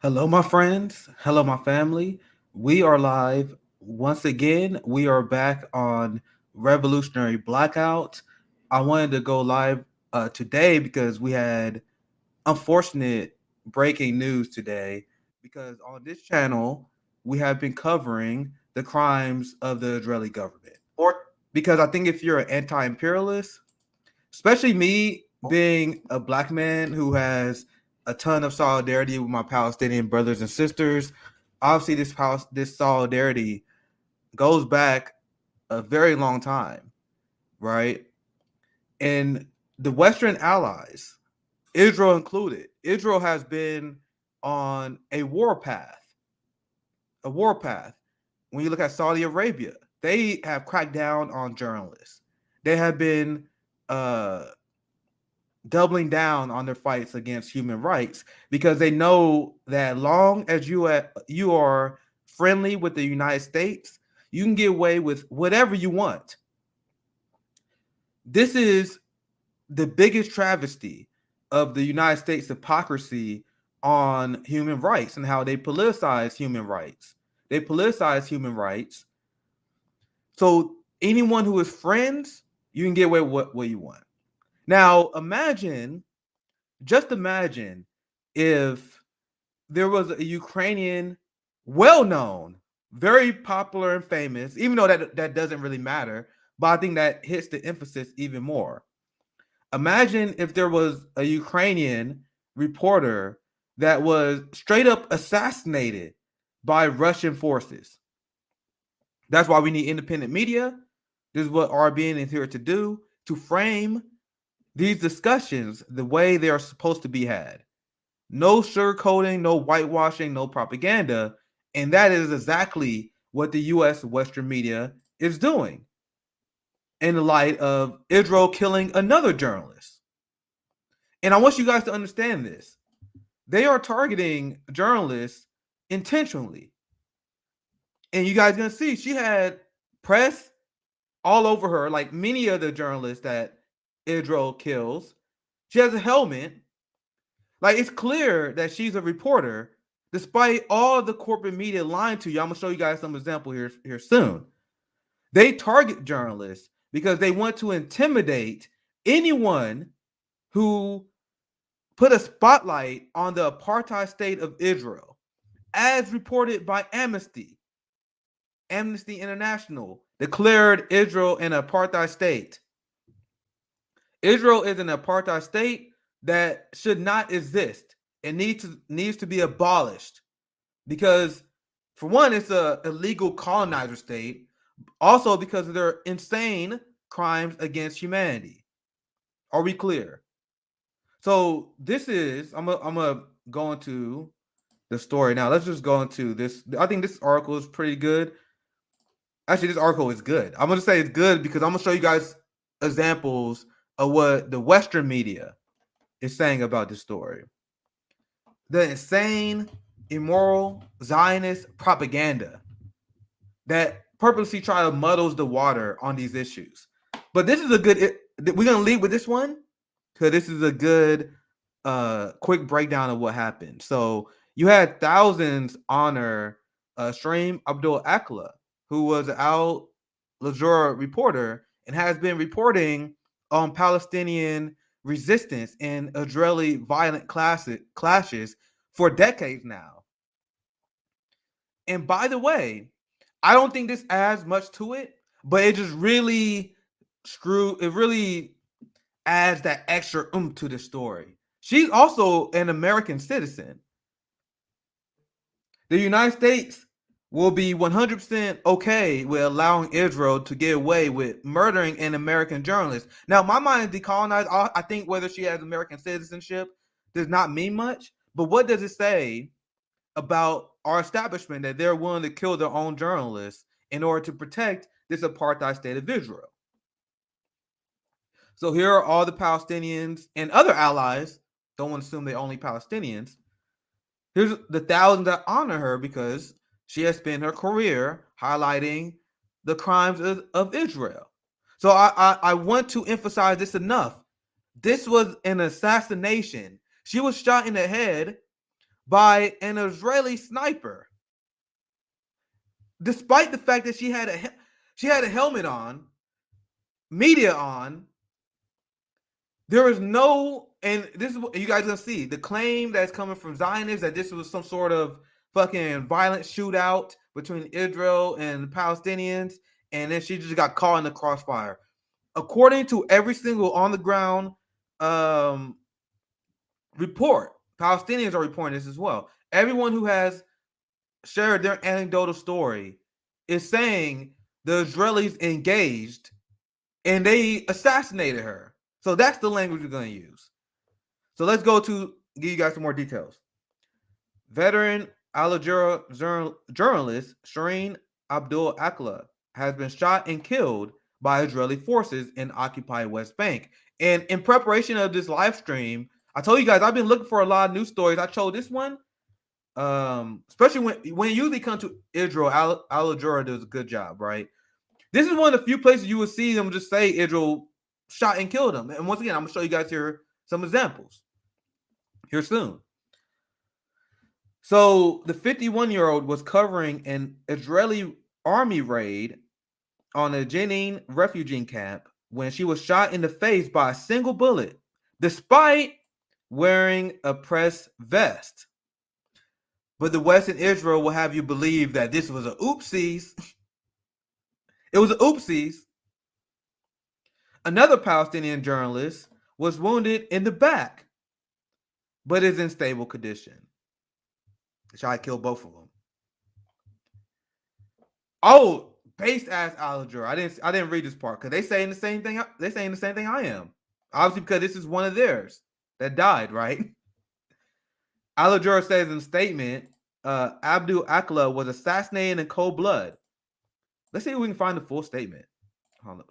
Hello, my friends. Hello, my family. We are live once again. We are back on Revolutionary Blackout. I wanted to go live today because we had unfortunate breaking news today. Because on this channel, we have been covering the crimes of the Israeli government. Or because I think if you're an anti imperialist, especially me being a black man who has a ton of solidarity with my Palestinian brothers and sisters. Obviously, this solidarity goes back a very long time, right? And the Western allies, Israel included, Israel has been on a war path. A war path. When you look at Saudi Arabia, they have cracked down on journalists. They have been uh, doubling down on their fights against human rights because they know that long as you are friendly with the United States, you can get away with whatever you want. This is the biggest travesty of the United States hypocrisy on human rights and how they politicize human rights. They politicize human rights. So anyone who is friends, you can get away with what you want. Now just imagine if there was a Ukrainian, well known, very popular and famous, even though that doesn't really matter, but I think that hits the emphasis even more. Imagine if there was a Ukrainian reporter that was straight up assassinated by Russian forces. That's why we need independent media. This is what RBN is here to do, to frame these discussions the way they are supposed to be had. No sugarcoating, no whitewashing, no propaganda. And that is exactly what the US Western media is doing in the light of Israel killing another journalist. And I want you guys to understand this. They are targeting journalists intentionally. And you guys gonna see she had press all over her, like many of the journalists that Israel kills. She has a helmet. Like, it's clear that she's a reporter, despite all the corporate media lying to you. I'm gonna show you guys some example here soon. They target journalists because they want to intimidate anyone who put a spotlight on the apartheid state of Israel, as reported by Amnesty. Amnesty International declared Israel an apartheid state. Israel is an apartheid state that should not exist. It needs to be abolished because, for one, it's a illegal colonizer state. Also, because of their insane crimes against humanity. Are we clear? So I'm gonna go into the story now. Let's just go into this. I think this article is pretty good. Actually, this article is good. I'm gonna say it's good because I'm gonna show you guys examples of what the Western media is saying about this story. The insane, immoral, Zionist propaganda that purposely try to muddles the water on these issues. But this is a good. We're gonna lead with this one because this is a good, quick breakdown of what happened. So you had thousands honor Shireen Abu Akleh, who was an Al Jazeera reporter and has been reporting on Palestinian resistance and Israeli violent clashes for decades now. And by the way, I don't think this adds much to it, but it just really it really adds that extra to the story. She's also an American citizen. The United States will be 100% okay with allowing Israel to get away with murdering an American journalist. Now, my mind is decolonized. I think whether she has American citizenship does not mean much. But what does it say about our establishment that they're willing to kill their own journalists in order to protect this apartheid state of Israel? So here are all the Palestinians and other allies. Don't want to assume they're only Palestinians. Here's the thousands that honor her because she has spent her career highlighting the crimes of Israel. So I want to emphasize this enough. This was an assassination. She was shot in the head by an Israeli sniper, despite the fact that she had a helmet on, media on. There is no, and this is what you guys gonna see. The claim that's coming from Zionists that this was some sort of fucking violent shootout between Israel and Palestinians, and then she just got caught in the crossfire. According to every single on the ground report, Palestinians are reporting this as well. Everyone who has shared their anecdotal story is saying the Israelis engaged and they assassinated her. So that's the language we're going to use. So let's go to give you guys some more details. Veteran Al Jazeera journalist Shireen Abu Akleh has been shot and killed by Israeli forces in occupied West Bank. And in preparation of this live stream, I told you guys I've been looking for a lot of news stories. I chose this one, especially when it usually comes to Israel. Al Jazeera does a good job, right? This is one of the few places you would see them just say Israel shot and killed him. And once again, I'm going to show you guys here some examples here soon. So the 51-year-old was covering an Israeli army raid on a Jenin refugee camp when she was shot in the face by a single bullet, despite wearing a press vest. But the West and Israel will have you believe that this was a oopsies. It was a oopsies. Another Palestinian journalist was wounded in the back, but is in stable condition. Shot killed both of them. Oh, based as Al Jazeera. I didn't read this part because they saying the same thing. They're saying the same thing I am. Obviously, because this is one of theirs that died, right? Al Jazeera says in a statement, Abu Akleh was assassinated in cold blood. Let's see if we can find the full statement. Hold on.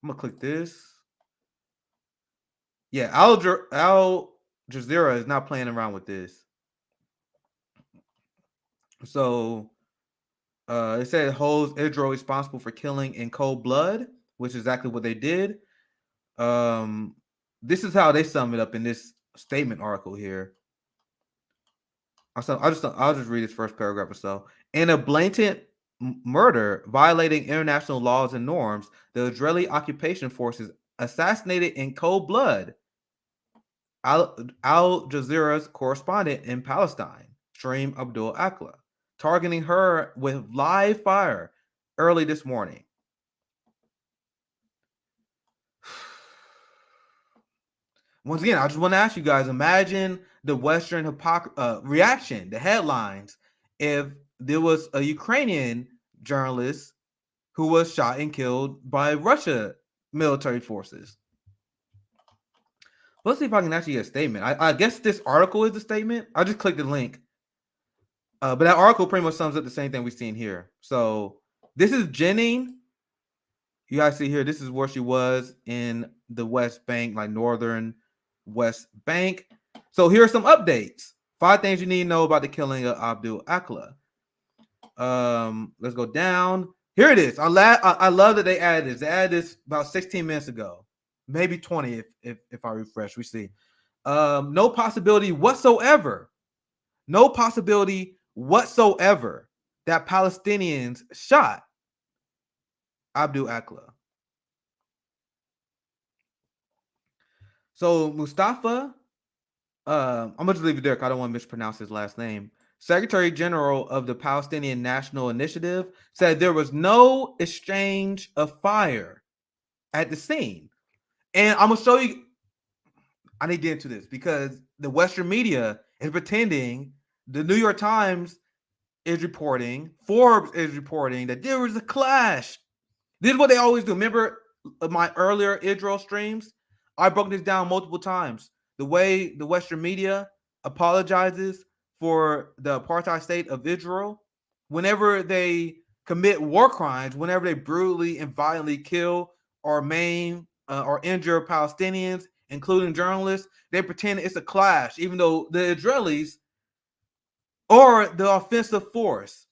I'm gonna click this. Yeah, Al Jazeera is not playing around with this. So it said it holds Israel responsible for killing in cold blood, which is exactly what they did. This is how they sum it up in this statement article here. I'll just read this first paragraph or so. In a blatant murder violating international laws and norms, the Israeli occupation forces assassinated in cold blood Al Jazeera's correspondent in Palestine, Shireen Abu Akleh, targeting her with live fire early this morning. Once again, I just want to ask you guys, imagine the Western reaction, the headlines, if there was a Ukrainian journalist who was shot and killed by Russia military forces. Let's see if I can actually get a statement. I guess this article is the statement. I just clicked the link. But that article pretty much sums up the same thing we've seen here. So this is Jenin. You guys see here, this is where she was in the West Bank, like northern West Bank. So here are some updates. 5 things you need to know about the killing of Abu Akleh. Let's go down. Here it is. I love that they added this. They added this about 16 minutes ago. Maybe 20 if I refresh. We see. No possibility whatsoever. No possibility whatsoever that Palestinians shot Abu Akleh. So Mustafa, I'm gonna just leave it there because I don't want to mispronounce his last name. Secretary General of the Palestinian National Initiative said there was no exchange of fire at the scene. And I'm gonna show you. I need to get into this because the Western media is pretending. The New York Times is reporting, Forbes is reporting that there was a clash. This is what they always do. Remember my earlier Israel streams? I broke this down multiple times. The way the Western media apologizes for the apartheid state of Israel, whenever they commit war crimes, whenever they brutally and violently kill or maim or injure Palestinians, including journalists, they pretend it's a clash, even though the Israelis are the offensive force.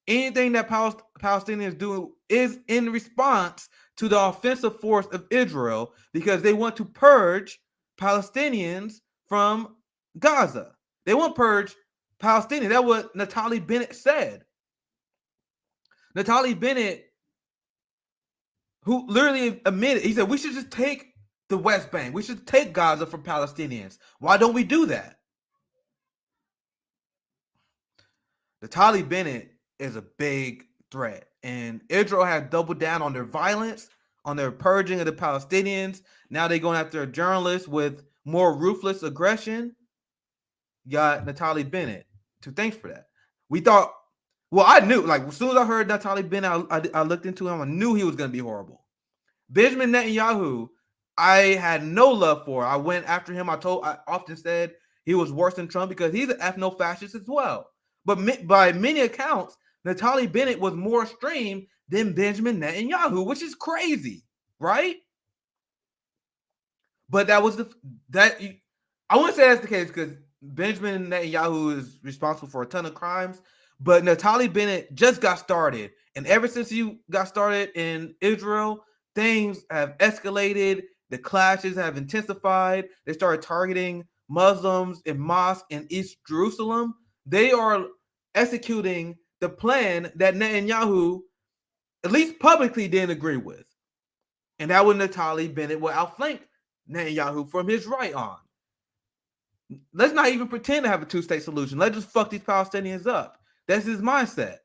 Anything that Palestinians do is in response to the offensive force of Israel because they want to purge Palestinians from Gaza. They won't purge Palestinians. That's what Naftali Bennett said. Naftali Bennett, who literally admitted, he said, we should just take the West Bank. We should take Gaza from Palestinians. Why don't we do that? Naftali Bennett is a big threat. And Israel has doubled down on their violence, on their purging of the Palestinians. Now they're going after journalists with more ruthless aggression. Got Naftali Bennett. So thanks for that. We thought, well, I knew, like, as soon as I heard Naftali Bennett, I looked into him. I knew he was going to be horrible. Benjamin Netanyahu, I had no love for. I went after him. I often said he was worse than Trump because he's an ethno-fascist as well. But by many accounts, Naftali Bennett was more extreme than Benjamin Netanyahu, which is crazy, right? But that was I wouldn't say that's the case because Benjamin Netanyahu is responsible for a ton of crimes, but Naftali Bennett just got started. And ever since he got started in Israel, things have escalated. The clashes have intensified. They started targeting Muslims in mosques in East Jerusalem. They are executing the plan that Netanyahu, at least publicly, didn't agree with. And that was Naftali Bennett will outflank Netanyahu from his right on. Let's not even pretend to have a two-state solution. Let's just fuck these Palestinians up. That's his mindset.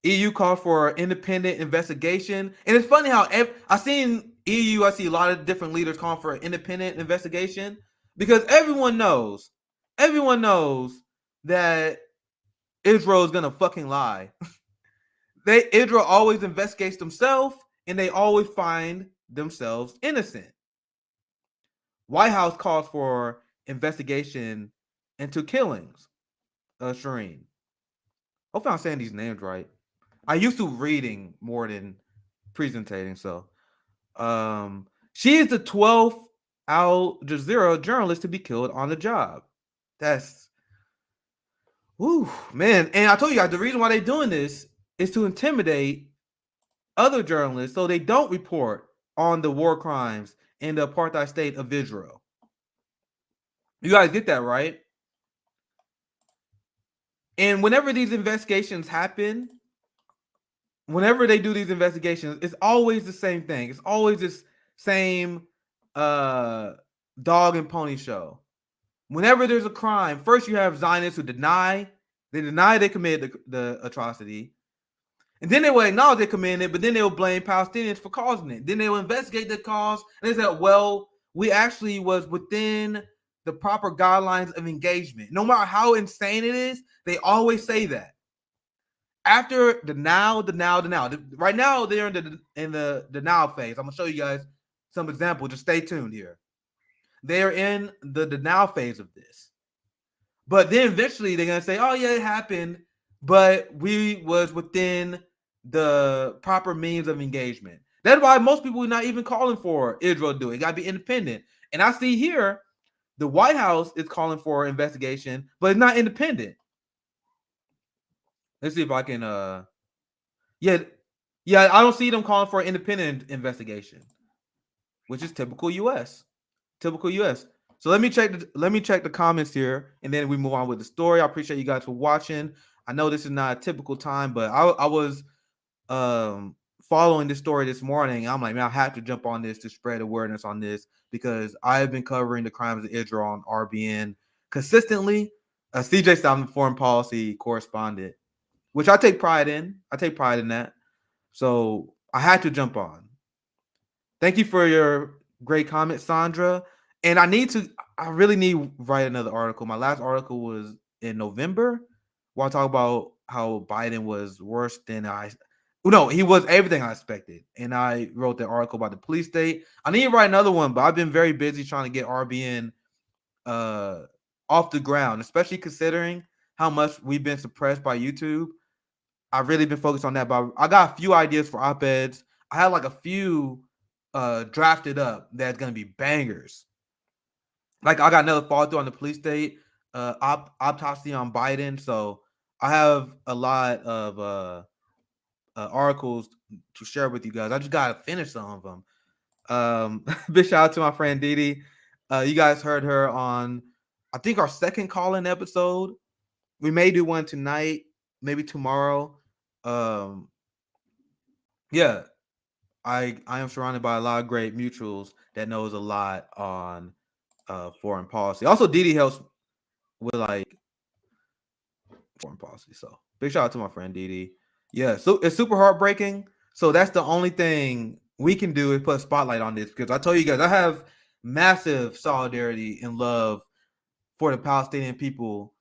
EU called for independent investigation. And it's funny how I see a lot of different leaders calling for an independent investigation because everyone knows that Israel is going to fucking lie. Israel always investigates themselves and they always find themselves innocent. White House calls for investigation into killings. Shireen. Hopefully I'm saying these names right. I used to reading more than presenting, so she is the 12th Al Jazeera journalist to be killed on the job. That's man. And I told you guys the reason why they're doing this is to intimidate other journalists so they don't report on the war crimes in the apartheid state of Israel. You guys get that, right? And whenever these investigations happen, whenever they do these investigations, it's always the same thing. It's always this same dog and pony show. Whenever there's a crime, first you have Zionists who deny they committed the atrocity. And then they will acknowledge they committed it, but then they will blame Palestinians for causing it. Then they will investigate the cause, and they say, well, we actually was within the proper guidelines of engagement. No matter how insane it is, they always say that. After the now. Right now, they're in the now phase. I'm going to show you guys some examples. Just stay tuned here. They're in the denial phase of this. But then eventually they're going to say, oh, yeah, it happened, but we was within the proper means of engagement. That's why most people are not even calling for Israel to do it. It got to be independent. And I see here the White House is calling for investigation, but it's not independent. Let's see if I can yeah, I don't see them calling for an independent investigation, which is typical US. So let me check the comments here, and then we move on with the story. I appreciate you guys for watching. I know this is not a typical time, but I was following this story this morning. I'm like, man, I have to jump on this to spread awareness on this because I've been covering the crimes of Israel on RBN consistently. CJ said I'm the foreign policy correspondent, which I take pride in. I take pride in that. So I had to jump on. Thank you for your great comment, Sandra. And I really need to write another article. My last article was in November where I talk about how Biden was worse than he was everything I expected. And I wrote the article about the police state. I need to write another one, but I've been very busy trying to get RBN off the ground, especially considering how much we've been suppressed by YouTube. I've really been focused on that, but I got a few ideas for op-eds. I have like a few drafted up that's going to be bangers. Like I got another follow through on the police state, autopsy on Biden. So I have a lot of articles to share with you guys. I just got to finish some of them. Big shout out to my friend Didi. You guys heard her on I think our second call-in episode. We may do one tonight, maybe tomorrow. Yeah, I am surrounded by a lot of great mutuals that knows a lot on foreign policy. Also, Didi helps with like foreign policy. So big shout out to my friend Didi. Yeah, so it's super heartbreaking. So that's the only thing we can do is put a spotlight on this, because I told you guys I have massive solidarity and love for the Palestinian people,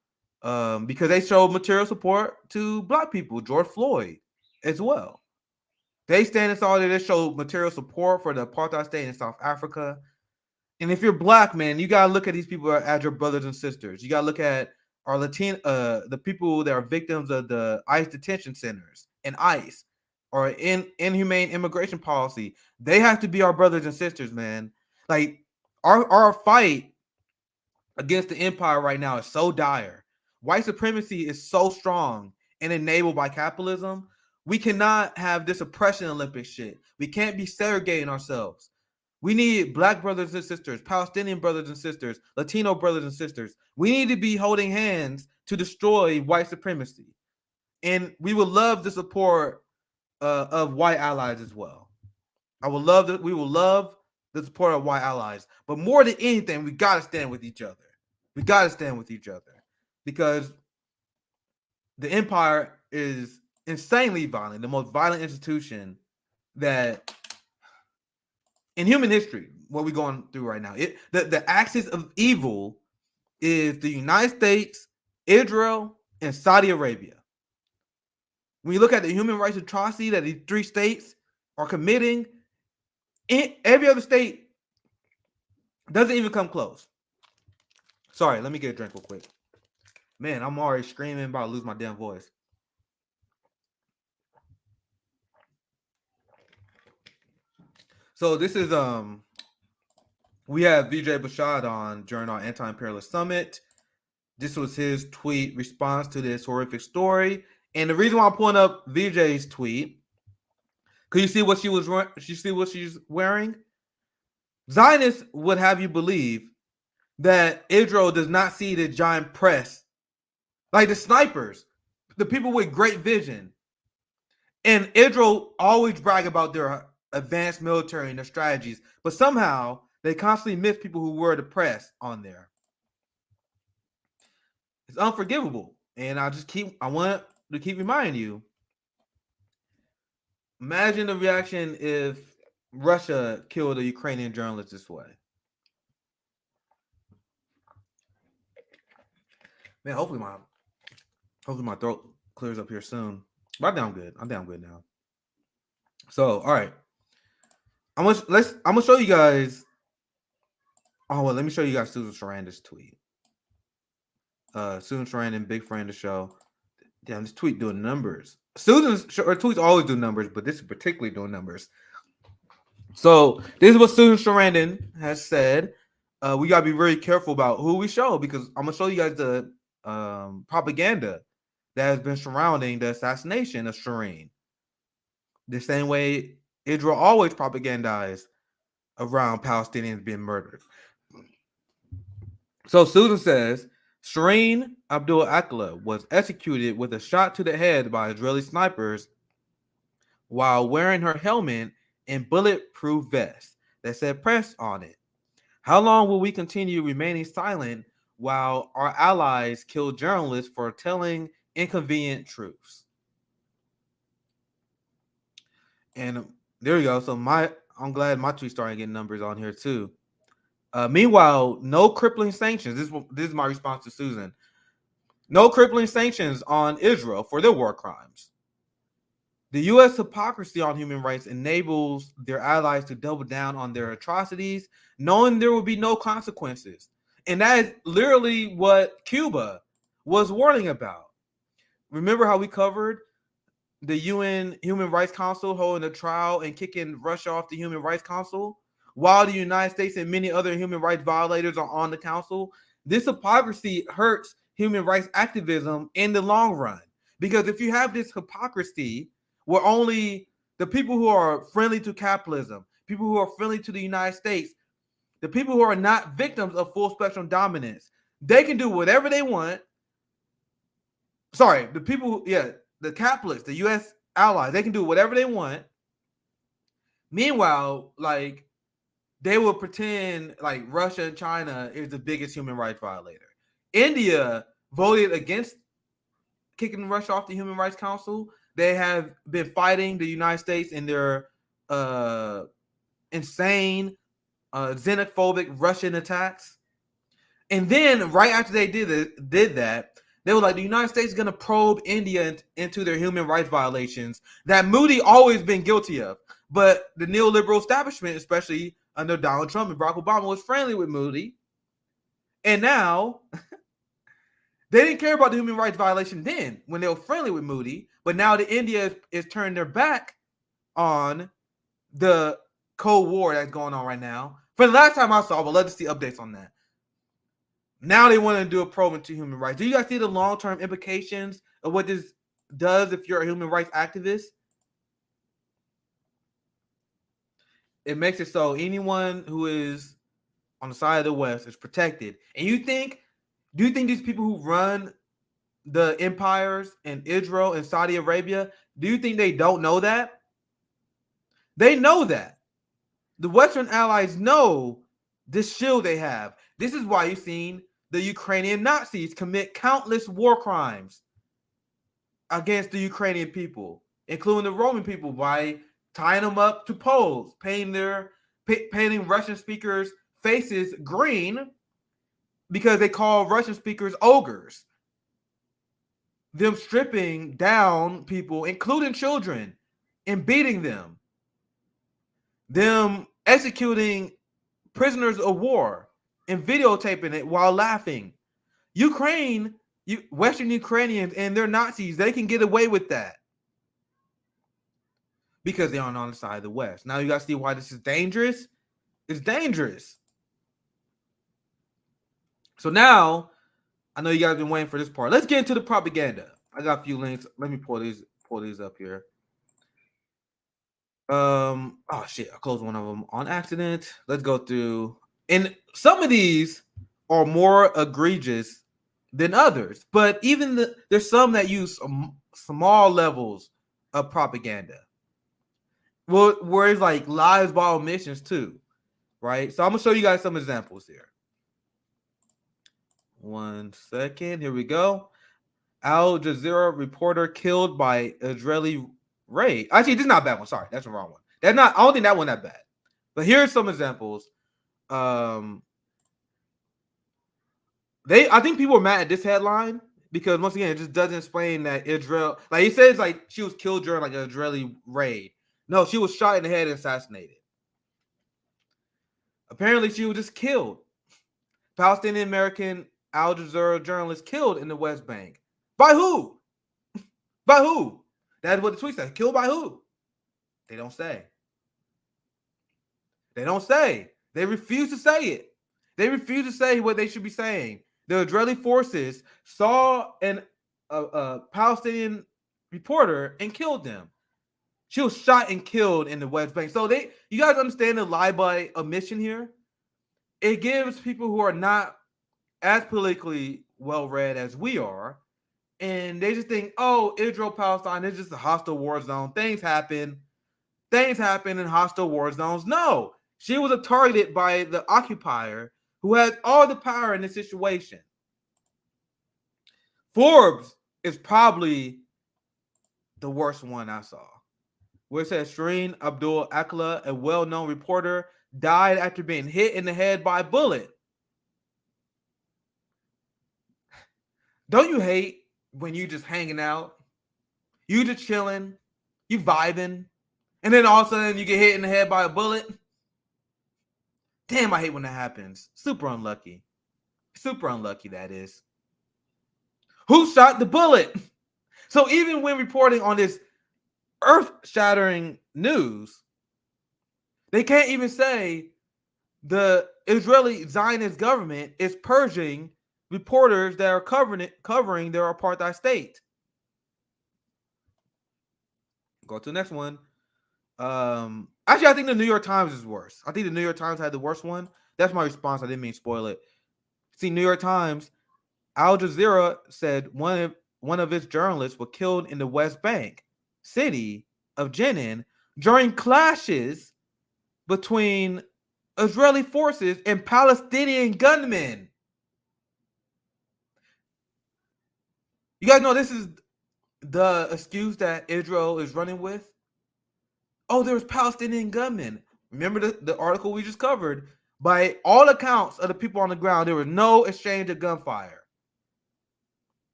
because they showed material support to Black people, George Floyd as well. They stand in solidarity. They show material support for the apartheid state in South Africa. And if you're Black, man, you gotta look at these people as your brothers and sisters. You gotta look at our the people that are victims of the ICE detention centers and ICE or inhumane immigration policy. They have to be our brothers and sisters, man. Like our fight against the empire right now is so dire. White supremacy is so strong and enabled by capitalism. We cannot have this oppression Olympic shit. We can't be segregating ourselves. We need Black brothers and sisters, Palestinian brothers and sisters, Latino brothers and sisters. We need to be holding hands to destroy white supremacy. And we would love the support of white allies as well. We will love the support of white allies. But more than anything, we got to stand with each other. We got to stand with each other, because the empire is insanely violent, the most violent institution that in human history, what we're going through right now. The axis of evil is the United States, Israel, and Saudi Arabia. When you look at the human rights atrocity that these three states are committing, every other state doesn't even come close. Sorry, let me get a drink real quick. Man, I'm already screaming, about to lose my damn voice. So this is we have Vijay Bashad on during our anti-imperialist summit. This was his tweet response to this horrific story. And the reason why I'm pulling up Vijay's tweet, could you see what she's wearing? Zionists would have you believe that Israel does not see the giant press, like the snipers, the people with great vision. And Israel always brag about their advanced military and their strategies, but somehow they constantly miss people who wear the press on there. It's unforgivable. And I want to keep reminding you, imagine the reaction if Russia killed a Ukrainian journalist this way. Man, hopefully my throat clears up here soon. But I'm good. I'm good now. So, all right. I'm gonna show you guys. Oh well, let me show you guys Susan Sarandon's tweet. Susan Sarandon, big friend of the show. Damn, this tweet doing numbers. Susan's tweets always do numbers, but this is particularly doing numbers. So this is what Susan Sarandon has said. We gotta be very careful about who we show, because I'm gonna show you guys the propaganda that has been surrounding the assassination of Shireen. The same way Israel always propagandized around Palestinians being murdered. So Susan says, Shireen Abu Akleh was executed with a shot to the head by Israeli snipers while wearing her helmet and bulletproof vest that said press on it. How long will we continue remaining silent while our allies kill journalists for telling inconvenient truths? And there you go. So I'm glad my tweet started getting numbers on here too. Meanwhile, no crippling sanctions. This is my response to Susan. No crippling sanctions on Israel for their war crimes. The U.S. hypocrisy on human rights enables their allies to double down on their atrocities, knowing there will be no consequences. And that is literally what Cuba was warning about. Remember how we covered the UN Human Rights Council holding a trial and kicking Russia off the Human Rights Council, while the United States and many other human rights violators are on the council? This hypocrisy hurts human rights activism in the long run. Because if you have this hypocrisy where only the people who are friendly to capitalism, people who are friendly to the United States, the people who are not victims of full spectrum dominance, They can do whatever they want. Sorry, the people, the capitalists, the U.S. allies, they can do whatever they want. Meanwhile, like, they will pretend like Russia and China is the biggest human rights violator. India voted against kicking Russia off the Human Rights Council. They have been fighting the United States in their insane, xenophobic Russian attacks. And then right after they did that, they were like, the United States is going to probe India into their human rights violations that Moody always been guilty of. But the neoliberal establishment, especially under Donald Trump and Barack Obama, was friendly with Moody. And now they didn't care about the human rights violation then when they were friendly with Moody. But now the India is turning their back on the Cold War that's going on right now. For the last time I saw, but let's see updates on that. Now they want to do a probe into human rights. Do you guys see the long-term implications of what this does if you're a human rights activist? It makes it so anyone who is on the side of the West is protected. And do you think these people who run the empires in Israel and Saudi Arabia, do you think they don't know that? They know that. The Western allies know this shield they have. This is why you've seen the Ukrainian Nazis commit countless war crimes against the Ukrainian people, including the Roman people, by tying them up to poles, painting Russian speakers' faces green because they call Russian speakers ogres. Them stripping down people, including children, and beating them. Them executing prisoners of war and videotaping it while laughing. Western Ukrainians and their Nazis, they can get away with that because they aren't on the side of the West. Now you guys see why this is dangerous? It's dangerous. So now, I know you guys have been waiting for this part. Let's get into the propaganda. I got a few links. Let me pull these up here. Oh shit, I closed one of them on accident. Let's go through. And some of these are more egregious than others, but even there's some that use small levels of propaganda. Well, where it's like lies by omissions too, right? So I'm gonna show you guys some examples here. 1 second. Here we go. Al Jazeera reporter killed by Israeli raid. Actually, this is not a bad one. Sorry, that's the wrong one. I don't think that one that bad. But here's some examples. I think people are mad at this headline because once again, it just doesn't explain that Israel, like it says, like she was killed during like an Israeli raid. No, she was shot in the head and assassinated. Apparently, she was just killed. Palestinian American Al Jazeera journalist killed in the West Bank. By who? By who? That's what the tweet says. Killed by who? They don't say. They don't say. They refuse to say it. They refuse to say what they should be saying. The Israeli forces saw a Palestinian reporter and killed them. She was shot and killed in the West Bank. So you guys understand the lie by omission here? It gives people who are not as politically well-read as we are, and they just think, oh, Israel-Palestine is just a hostile war zone. Things happen in hostile war zones. No, she was targeted by the occupier who has all the power in this situation. Forbes is probably the worst one I saw, where it says Shireen Abu Akleh, a well-known reporter, died after being hit in the head by a bullet. Don't you hate when you just hanging out, you just chilling, you vibing, and then all of a sudden you get hit in the head by a bullet? Damn, I hate when that happens. Super unlucky. Super unlucky, that is. Who shot the bullet? So even when reporting on this earth-shattering news, they can't even say the Israeli Zionist government is purging reporters that are covering their apartheid state. Go to the next one. Actually, I think the New York Times is worse. I think the New York Times had the worst one. That's my response. I didn't mean to spoil it. See, New York Times, Al Jazeera said one of its journalists were killed in the West Bank city of Jenin during clashes between Israeli forces and Palestinian gunmen. You guys know this is the excuse that Israel is running with? Oh, there was Palestinian gunmen. Remember the article we just covered? By all accounts of the people on the ground, there was no exchange of gunfire.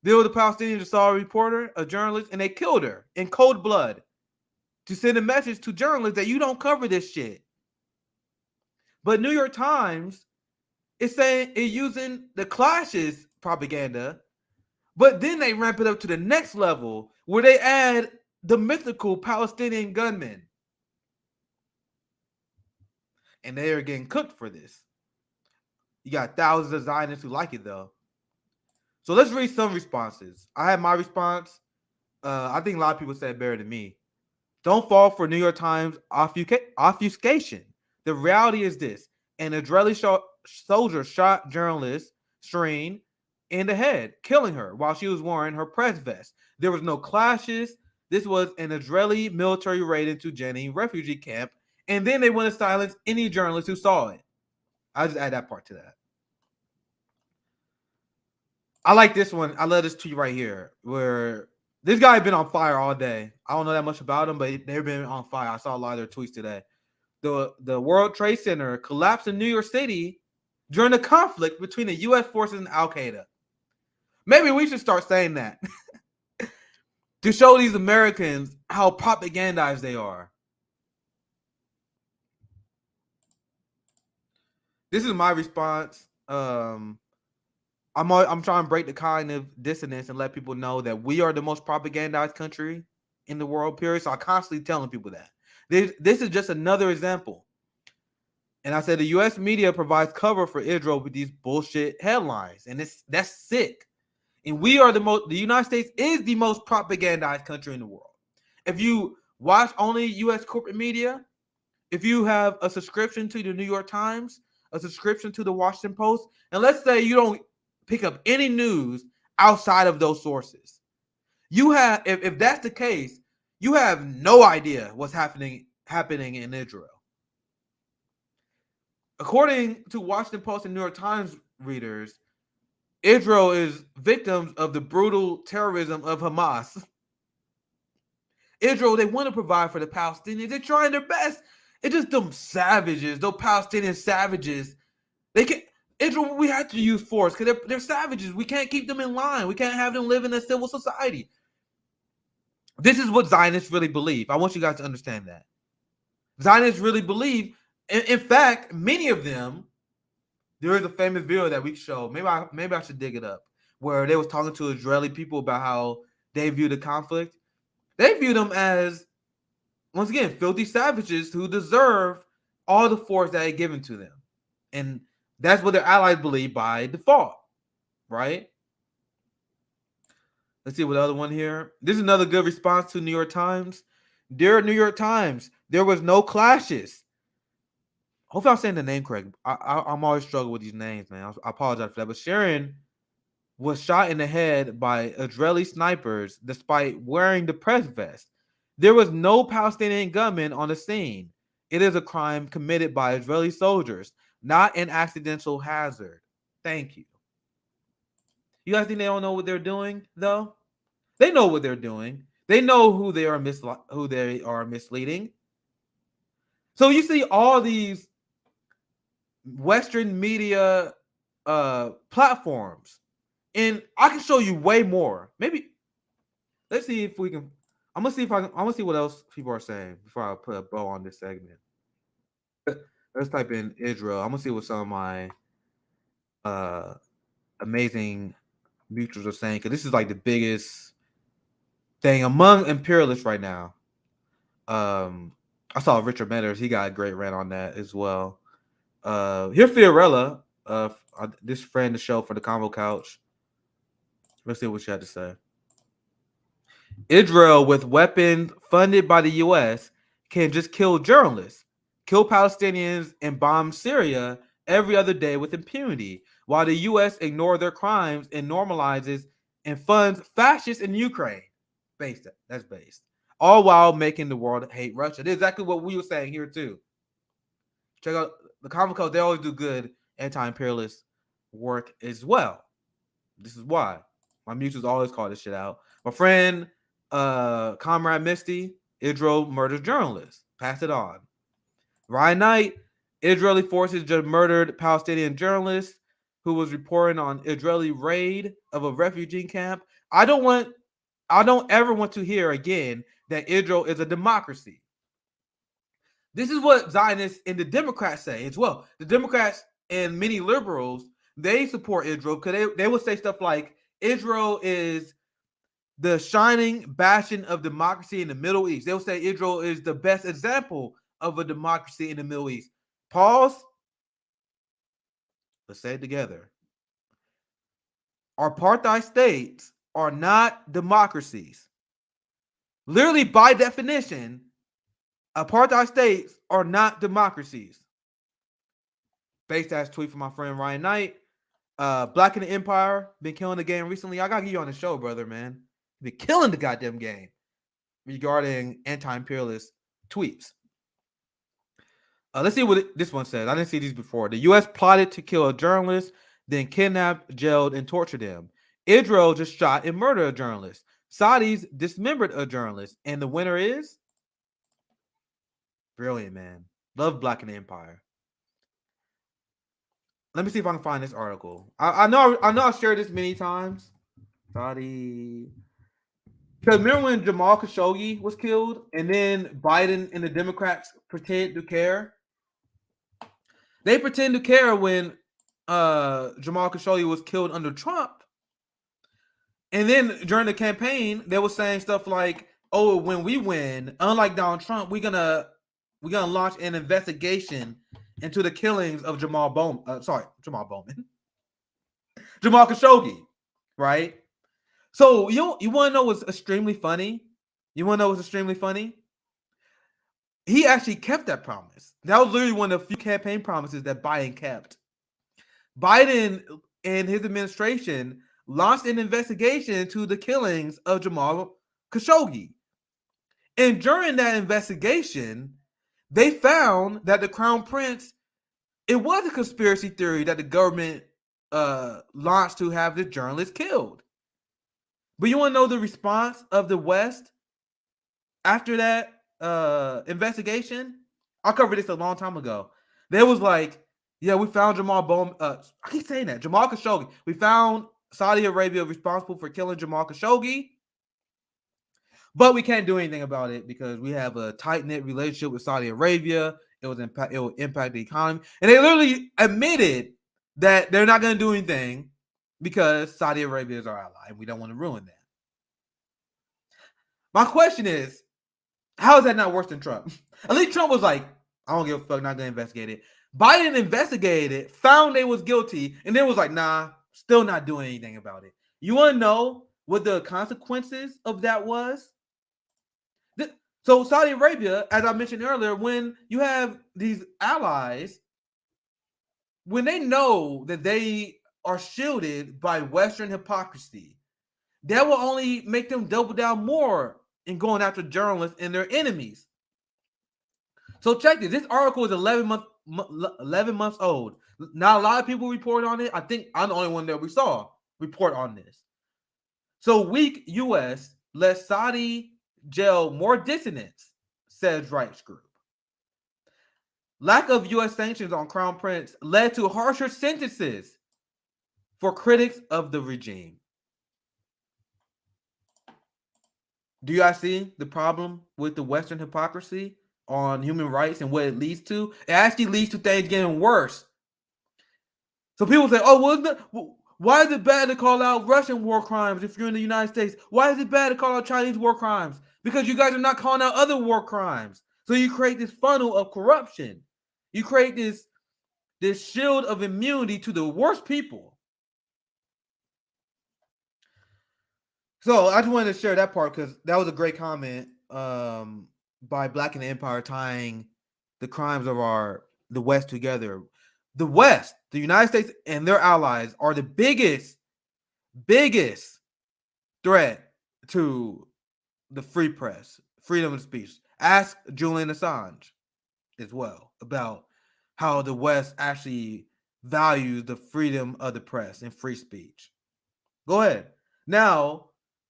There was a Palestinian that saw a reporter, a journalist, and they killed her in cold blood to send a message to journalists that you don't cover this shit. But New York Times is saying it's using the clashes propaganda, but then they ramp it up to the next level where they add the mythical Palestinian gunmen. And they are getting cooked for this. You got thousands of Zionists who like it, though. So let's read some responses. I had my response. I think a lot of people said better than me. Don't fall for New York Times obfuscation. The reality is this. An Israeli soldier shot journalist Shireen in the head, killing her while she was wearing her press vest. There was no clashes. This was an Israeli military raid into Jenin refugee camp, and then they want to silence any journalist who saw it. I'll just add that part to that. I like this one. I love this tweet right here where this guy has been on fire all day. I don't know that much about him, but they've been on fire. I saw a lot of their tweets today. The World Trade Center collapsed in New York City during the conflict between the U.S. forces and Al-Qaeda. Maybe we should start saying that to show these Americans how propagandized they are. This is my response. I'm trying to break the kind of dissonance and let people know that we are the most propagandized country in the world, period. So I'm constantly telling people that. This is just another example. And I said the U.S. media provides cover for Israel with these bullshit headlines. And that's sick. And we are the United States is the most propagandized country in the world. If you watch only U.S. corporate media, if you have a subscription to the New York Times, a subscription to the Washington Post, and let's say you don't pick up any news outside of those sources, you have, if that's the case, you have no idea what's happening in Israel. According to Washington Post and New York Times readers, Israel is victims of the brutal terrorism of Hamas. Israel, they want to provide for the Palestinians. They're trying their best. It's just them savages, those Palestinian savages. They can't. Israel, we have to use force because they're savages. We can't keep them in line. We can't have them live in a civil society. This is what Zionists really believe. I want you guys to understand that. Zionists really believe, in fact, many of them, there is a famous video that we show. Maybe I should dig it up, where they was talking to Israeli people about how they view the conflict. They view them as, once again, filthy savages who deserve all the force that is given to them. And that's what their allies believe by default, right? Let's see what other one here. This is another good response to New York Times. Dear New York Times, there was no clashes. Hopefully I'm saying the name correct. I'm always struggling with these names, man. I apologize for that. But Sharon was shot in the head by Israeli snipers despite wearing the press vest. There was no Palestinian gunman on the scene. It is a crime committed by Israeli soldiers, not an accidental hazard. Thank you. You guys think they don't know what they're doing, though? They know what they're doing. They know who they are misleading. So you see all these Western media platforms, and I can show you way more. Maybe let's see if we can. I'm gonna see what else people are saying before I put a bow on this segment. Let's type in Israel. I'm gonna see what some of my amazing mutuals are saying, because this is like the biggest thing among imperialists right now. I saw Richard Meadows. He got a great rant on that as well. Here's Fiorella, this friend of the show for the Convo Couch. Let's see what she had to say. Israel, with weapons funded by the U.S., can just kill journalists, kill Palestinians, and bomb Syria every other day with impunity. while the U.S. ignores their crimes and normalizes and funds fascists in Ukraine. That's based. All while making the world hate Russia. That's exactly what we were saying here too. Check out the comic code. They always do good anti-imperialist work as well. This is why my mutuals always call this shit out. My friend, Comrade Misty, Israel murders journalists. Pass it on. Ryan Knight, Israeli forces just murdered Palestinian journalist who was reporting on Israeli raid of a refugee camp. I don't ever want to hear again that Israel is a democracy. This is what Zionists and the Democrats say as well. The Democrats and many liberals, they support Israel because they will say stuff like Israel is the shining bastion of democracy in the Middle East. They'll say Israel is the best example of a democracy in the Middle East. Pause. Let's say it together. Apartheid states are not democracies. Literally, by definition, apartheid states are not democracies. Based ass tweet from my friend Ryan Knight. Black in the Empire been killing the game recently. I gotta get you on the show, brother, man. Been killing the goddamn game regarding anti-imperialist tweets. Let's see what this one says. I didn't see these before. The U.S. plotted to kill a journalist, then kidnapped, jailed, and tortured him. Israel just shot and murdered a journalist. Saudis dismembered a journalist. And the winner is? Brilliant, man. Love Black in the Empire. Let me see if I can find this article. I know I've shared this many times. Saudi. Because remember when Jamal Khashoggi was killed and then Biden and the Democrats pretend to care? They pretend to care when Jamal Khashoggi was killed under Trump. And then during the campaign, they were saying stuff like, oh, when we win, unlike Donald Trump, we're gonna launch an investigation into the killings of Jamal Khashoggi, right? So you want to know what's extremely funny? He actually kept that promise. That was literally one of the few campaign promises that Biden kept. Biden and his administration launched an investigation into the killings of Jamal Khashoggi. And during that investigation, they found that the Crown Prince, it was a conspiracy theory that the government launched to have the journalist killed. But you want to know the response of the West after that investigation? I covered this a long time ago. They was like, yeah, we found Jamal Khashoggi. We found Saudi Arabia responsible for killing Jamal Khashoggi, but we can't do anything about it because we have a tight-knit relationship with Saudi Arabia. It will impact the economy. And they literally admitted that they're not going to do anything because Saudi Arabia is our ally and we don't want to ruin that. My question is, how is that not worse than Trump? At least Trump was like, I don't give a fuck, not going to investigate it. Biden investigated it, found they was guilty, and then was like, nah, still not doing anything about it. You want to know what the consequences of that was? So Saudi Arabia, as I mentioned earlier, when you have these allies, when they know that they are shielded by Western hypocrisy, that will only make them double down more in going after journalists and their enemies. So check this. This article is 11 months old. Not a lot of people report on it. I think I'm the only one that we saw report on this. So weak U.S. lets Saudi jail more dissidents, says rights group. Lack of U.S. sanctions on Crown Prince led to harsher sentences for critics of the regime. Do you guys see the problem with the Western hypocrisy on human rights and what it leads to? It actually leads to things getting worse. So people say, oh, well, why is it bad to call out Russian war crimes if you're in the United States? Why is it bad to call out Chinese war crimes? Because you guys are not calling out other war crimes. So you create this funnel of corruption. You create this shield of immunity to the worst people. So I just wanted to share that part because that was a great comment by Black in the Empire tying the crimes of the West together. the West, the United States and their allies are the biggest threat to the free press, freedom of speech. Ask Julian Assange as well about how the West actually values the freedom of the press and free speech. Go ahead. Now,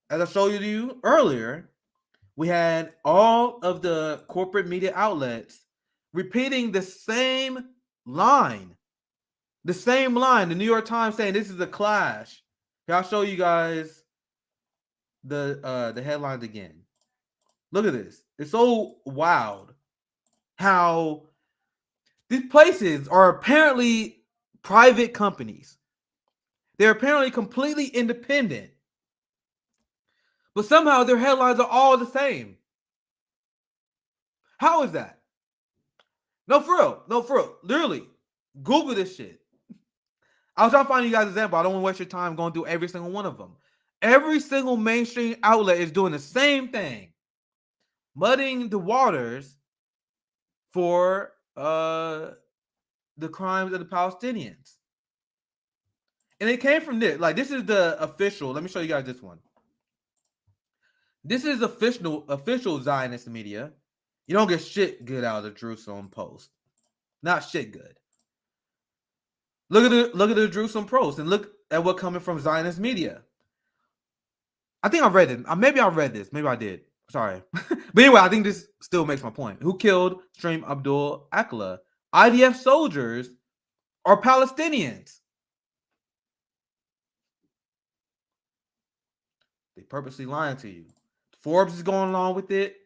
as I showed you earlier, we had all of the corporate media outlets repeating the same line. The same line. The New York Times saying this is a clash. Here, I'll show you guys the headlines again. Look at this. It's so wild how these places are apparently private companies. They're apparently completely independent. But somehow their headlines are all the same. How is that? No, for real. No, for real. Literally, Google this shit. I was trying to find you guys an example. I don't want to waste your time going through every single one of them. Every single mainstream outlet is doing the same thing, muddying the waters for the crimes of the Palestinians. And it came from this. Like, this is the official. Let me show you guys this one. This is official Zionist media. You don't get shit good out of the Jerusalem Post. Not shit good. Look at the Jerusalem Post and look at what coming from Zionist media. I think I read it. Maybe I read this. Maybe I did. Sorry. But anyway, I think this still makes my point. Who killed Shireen Abu Akleh? IDF soldiers are Palestinians. They purposely lying to you. Forbes is going along with it.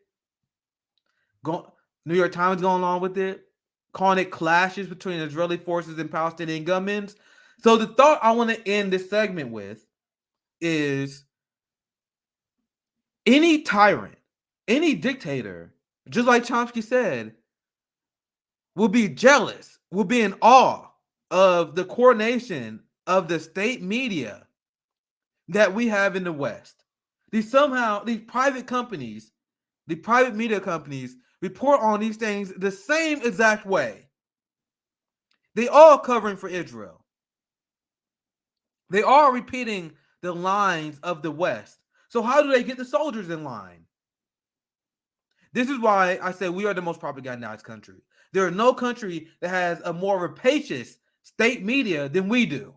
New York Times going along with it, calling it clashes between Israeli forces and Palestinian gunmen. So the thought I want to end this segment with is any tyrant, any dictator, just like Chomsky said, will be jealous, will be in awe of the coordination of the state media that we have in the West. These private companies, the private media companies, report on these things the same exact way. They all covering for Israel. They are repeating the lines of the West. So how do they get the soldiers in line? This is why I say we are the most propagandized country. There is no country that has a more rapacious state media than we do.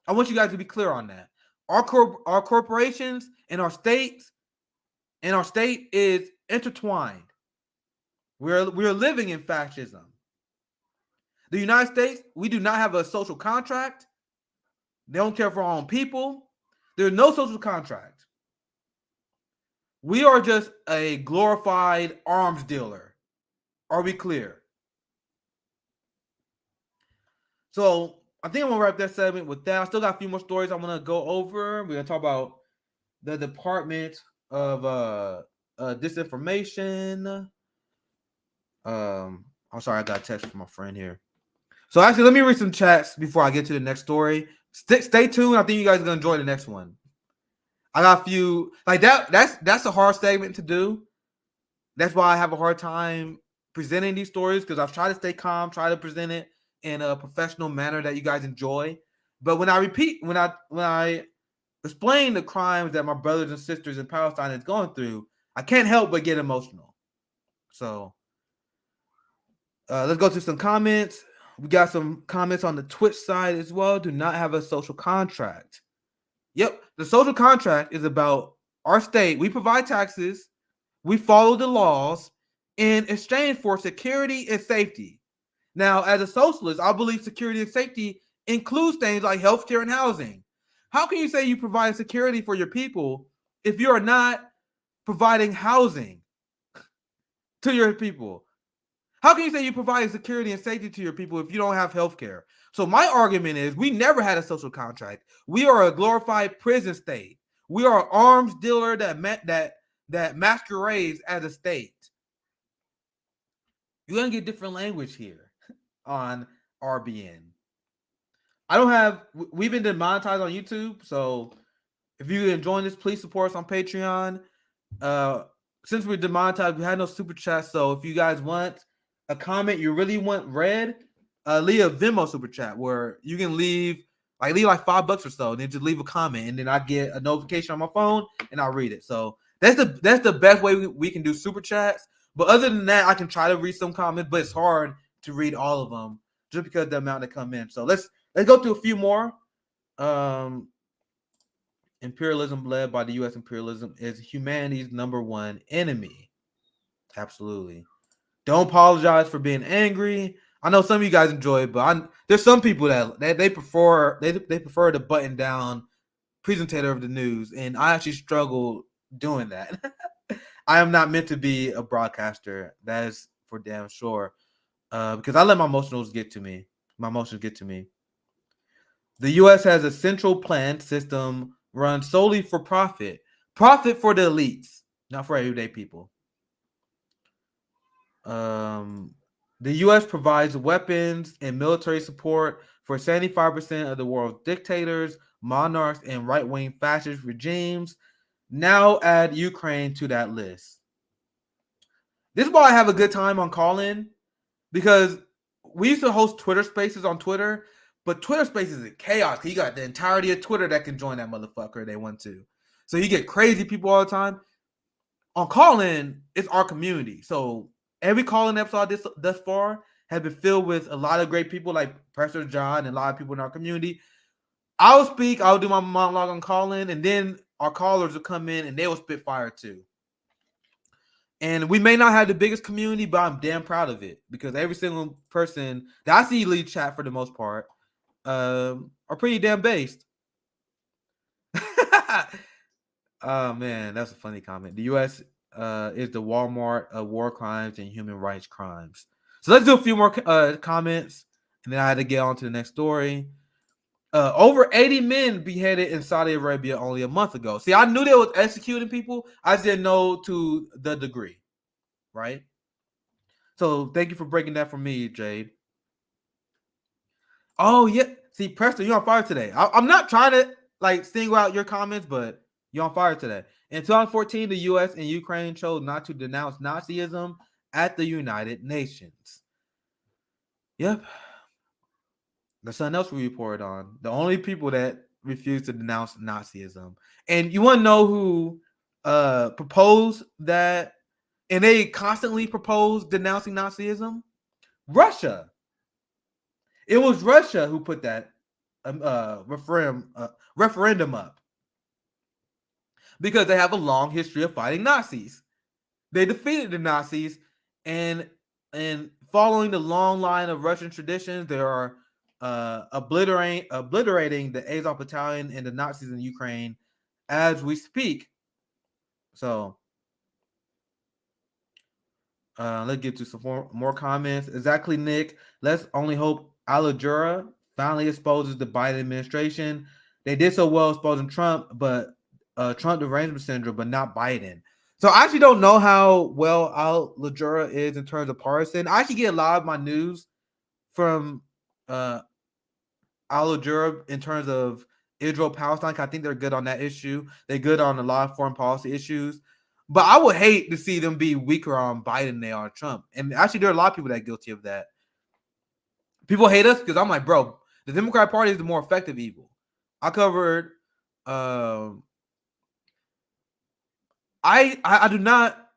I want you guys to be clear on that. Our corporations and our states and our state is intertwined. We're living in fascism. The United States, we do not have a social contract. They don't care for our own people. There's no social contract. We are just a glorified arms dealer. Are we clear? So I think I'm going to wrap that segment with that. I still got a few more stories I want to go over. We're going to talk about the Department of Disinformation. I'm sorry, I got a text from my friend here. So actually, let me read some chats before I get to the next story. Stay tuned. I think you guys are going to enjoy the next one. I got a few like that. That's a hard segment to do. That's why I have a hard time presenting these stories, because I've tried to stay calm, try to present it in a professional manner that you guys enjoy. But when I explain the crimes that my brothers and sisters in Palestine is going through, I can't help but get emotional. So let's go to some comments. We got some comments on the Twitch side as well. Do not have a social contract. Yep, the social contract is about our state. We provide taxes. We follow the laws in exchange for security and safety. Now, as a socialist, I believe security and safety includes things like healthcare and housing. How can you say you provide security for your people if you are not providing housing to your people? How can you say you provide security and safety to your people if you don't have healthcare? So my argument is we never had a social contract. We are a glorified prison state. We are an arms dealer that masquerades as a state. You're going to get different language here on RBN. We've been demonetized on YouTube. So if you're enjoying this, please support us on Patreon. Since we're demonetized, we had no super chat. So if you guys want a comment you really want read, leave a Venmo super chat where you can leave like $5 or so, and then just leave a comment, and then I get a notification on my phone and I'll read it. So that's the best way we can do super chats. But other than that, I can try to read some comments, but it's hard to read all of them just because of the amount that come in. So let's go through a few more. Imperialism led by the U.S. imperialism is humanity's number one enemy. Absolutely. Don't apologize for being angry. I know some of you guys enjoy it, but there's some people that they prefer the button down presenter of the news, and I actually struggle doing that. I am not meant to be a broadcaster. That is for damn sure. Because I let my emotions get to me. The U.S. has a central planned system run solely for profit. Profit for the elites, not for everyday people. The U.S. provides weapons and military support for 75% of the world's dictators, monarchs, and right-wing fascist regimes. Now add Ukraine to that list. This is why I have a good time on call-in, because we used to host Twitter Spaces on Twitter, but Twitter Spaces is chaos. You got the entirety of Twitter that can join that motherfucker if they want to. So you get crazy people all the time. On call-in, it's our community. So every call-in episode thus far has been filled with a lot of great people like Professor John and a lot of people in our community. I'll speak, I'll do my monologue on call-in, and then our callers will come in and they will spit fire too. And we may not have the biggest community, but I'm damn proud of it because every single person that I see lead chat for the most part are pretty damn based. Oh man, that's a funny comment. The U.S. Is the Walmart of war crimes and human rights crimes. So let's do a few more comments, and then I had to get on to the next story. Over 80 men beheaded in Saudi Arabia only a month ago. See, I knew they was executing people. I just didn't know to the degree, right? So thank you for breaking that for me, Jade. Oh, yeah. See, Preston, you're on fire today. I'm not trying to like single out your comments, but you're on fire today. In 2014, the U.S. and Ukraine chose not to denounce Nazism at the United Nations. Yep. There's something else we reported on. The only people that refused to denounce Nazism. And you want to know who proposed that? And they constantly propose denouncing Nazism? Russia. It was Russia who put that referendum up because they have a long history of fighting Nazis. They defeated the Nazis, and following the long line of Russian traditions, they are obliterating the Azov Battalion and the Nazis in Ukraine as we speak. So let's get to some more comments. Exactly, Nick. Let's only hope Al-Jura finally exposes the Biden administration. They did so well exposing Trump, but Trump derangement syndrome, but not Biden. So I actually don't know how well Al-Jura is in terms of partisan. I actually get a lot of my news from Al-Jura in terms of Israel-Palestine. I think they're good on that issue. They're good on a lot of foreign policy issues. But I would hate to see them be weaker on Biden than they are Trump. And actually, there are a lot of people that are guilty of that. People hate us because I'm like, bro, the Democratic Party is the more effective evil. I covered. I do not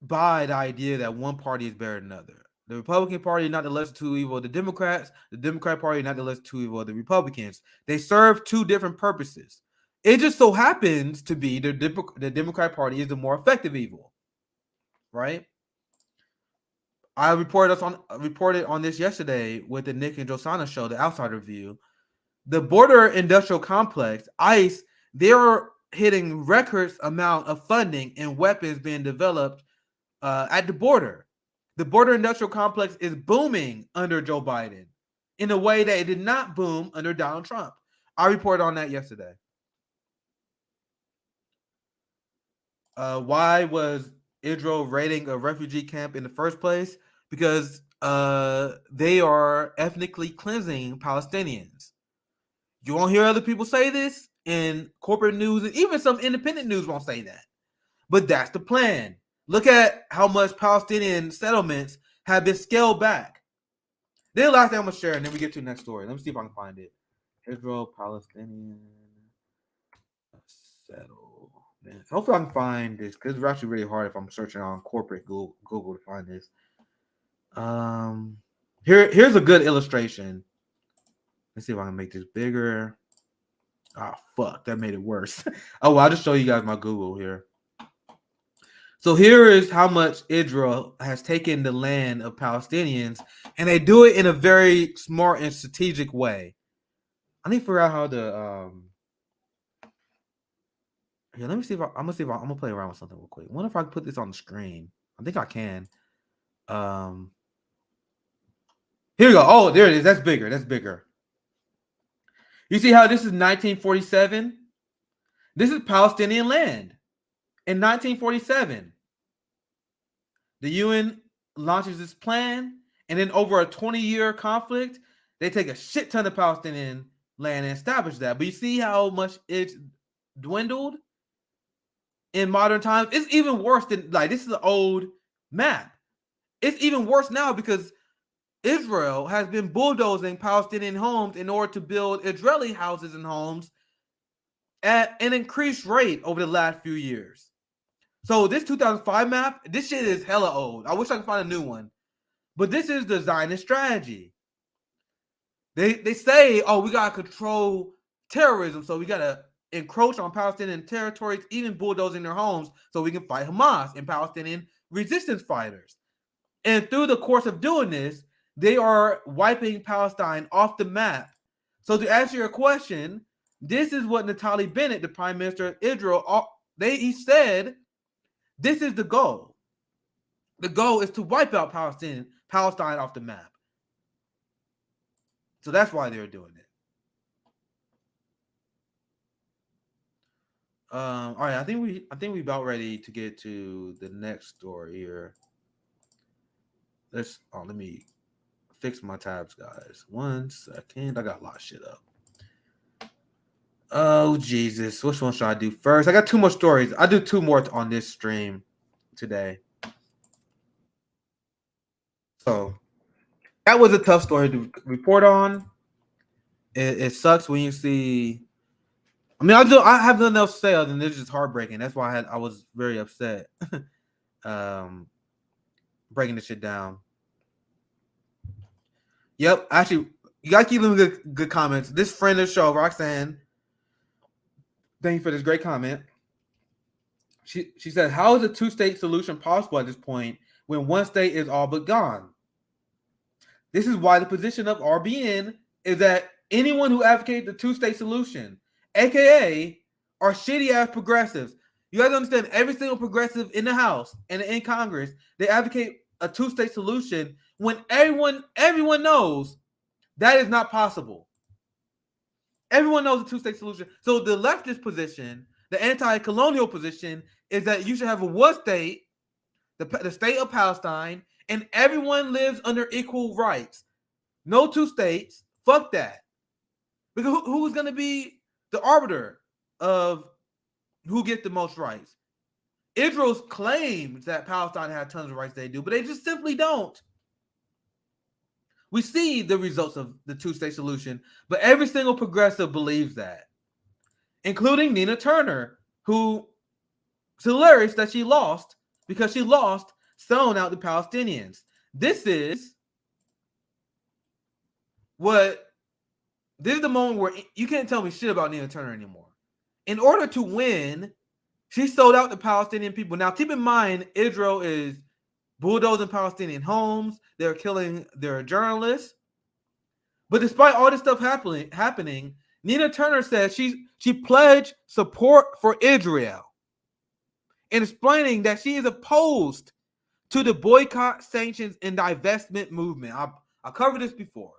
buy the idea that one party is better than another. The Republican Party is not the lesser two evil of the Democrats. The Democratic Party is not the lesser two evil of the Republicans. They serve two different purposes. It just so happens to be the Democratic Party is the more effective evil, right? I reported on this yesterday with the Nick and Josana show, the Outsider View. The border industrial complex, ICE, they're hitting records amount of funding and weapons being developed at the border. The border industrial complex is booming under Joe Biden in a way that it did not boom under Donald Trump. I reported on that yesterday. Why was Israel raiding a refugee camp in the first place? Because they are ethnically cleansing Palestinians. You won't hear other people say this in corporate news, and even some independent news won't say that. But that's the plan. Look at how much Palestinian settlements have been scaled back. Then the last thing I'm gonna share, and then we get to the next story. Let me see if I can find it. Israel, Palestinian, settle. Man, hopefully I can find this because it's actually really hard if I'm searching on corporate Google to find this. Here's a good illustration. Let's see if I can make this bigger. Ah, fuck, that made it worse. Oh, well, I'll just show you guys my Google here. So here is how much Israel has taken the land of Palestinians, and they do it in a very smart and strategic way. I need to figure out how to here, let me see if I'm gonna play around with something real quick. I wonder if I can put this on the screen. I think I can. Here we go. Oh, there it is. That's bigger. That's bigger. You see how this is 1947? This is Palestinian land. In 1947, the UN launches this plan, and then over a 20-year conflict, they take a shit ton of Palestinian land and establish that. But you see how much it's dwindled in modern times? It's even worse than, like, this is an old map. It's even worse now because Israel has been bulldozing Palestinian homes in order to build Israeli houses and homes at an increased rate over the last few years. So this 2005 map, this shit is hella old. I wish I could find a new one. But this is the Zionist strategy. They say, oh, we got to control terrorism, so we got to encroach on Palestinian territories, even bulldozing their homes so we can fight Hamas and Palestinian resistance fighters. And through the course of doing this, they are wiping Palestine off the map. So to answer your question, this is what Naftali Bennett, the Prime Minister of Israel, he said, this is the goal. The goal is to wipe out Palestine off the map. So that's why they're doing it. All right, I think we about ready to get to the next story here. Let me fix my tabs, guys. 1 second. I got a lot of shit up. Oh, Jesus. Which one should I do first? I got 2 more stories. I'll do 2 more on this stream today. So that was a tough story to report on. It sucks when you see. I mean, I have nothing else to say other than it's just heartbreaking. That's why I was very upset. Breaking this shit down. Yep, actually, you gotta keep them good comments. This friend of the show, Roxanne, thank you for this great comment. She said, how is a 2-state solution possible at this point when one state is all but gone? This is why the position of RBN is that anyone who advocates the 2-state solution, aka are shitty-ass progressives. You guys understand, every single progressive in the House and in Congress, they advocate a 2-state solution when everyone knows that is not possible. Everyone knows a 2-state solution. So the leftist position, the anti-colonial position, is that you should have a one state, the state of Palestine, and everyone lives under equal rights. No 2 states. Fuck that. Because who's going to be the arbiter of who gets the most rights? Israel claims that Palestine has tons of rights they do, but they just simply don't. We see the results of the 2-state solution, but every single progressive believes that, including Nina Turner, who it's hilarious that she lost because she lost selling out the Palestinians. This is the moment where you can't tell me shit about Nina Turner anymore. In order to win, she sold out the Palestinian people. Now, keep in mind, Israel is bulldozing Palestinian homes. They're killing their journalists. But despite all this stuff happening, Nina Turner says she pledged support for Israel and explaining that she is opposed to the boycott, sanctions, and divestment movement. I covered this before.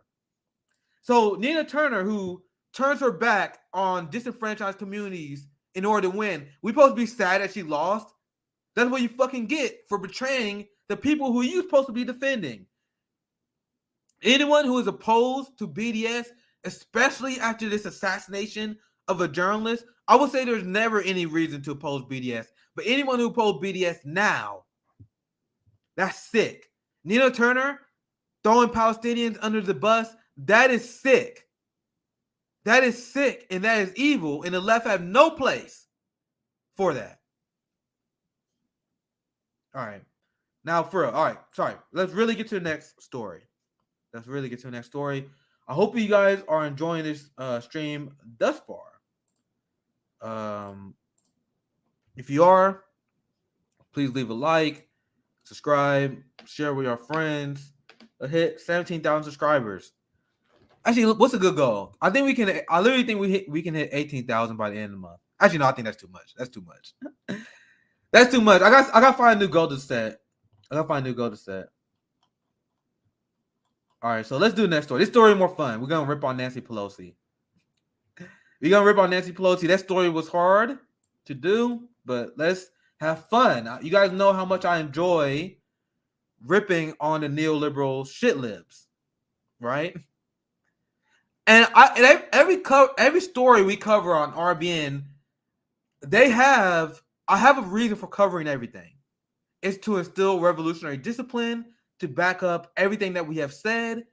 So Nina Turner, who turns her back on disenfranchised communities in order to win, we supposed to be sad that she lost? That's what you fucking get for betraying the people who you're supposed to be defending. Anyone who is opposed to BDS, especially after this assassination of a journalist, I would say there's never any reason to oppose BDS. But anyone who opposes BDS now, that's sick. Nina Turner, throwing Palestinians under the bus, that is sick. That is sick, and that is evil, and the left have no place for that. All right. Now, for real. All right. Sorry. Let's really get to the next story. I hope you guys are enjoying this stream thus far. If you are, please leave a like, subscribe, share with your friends. Hit 17,000 subscribers. Actually, what's a good goal? I think we can. I literally think we can hit 18,000 by the end of the month. Actually, no, I think that's too much. That's too much. That's too much. I got to find a new goal to set. All right, so let's do the next story. This story is more fun. We're gonna rip on Nancy Pelosi. That story was hard to do, but let's have fun. You guys know how much I enjoy ripping on the neoliberal shit libs, right? And every story we cover on RBN, I have a reason for covering everything. It's to instill revolutionary discipline, to back up everything that we have said.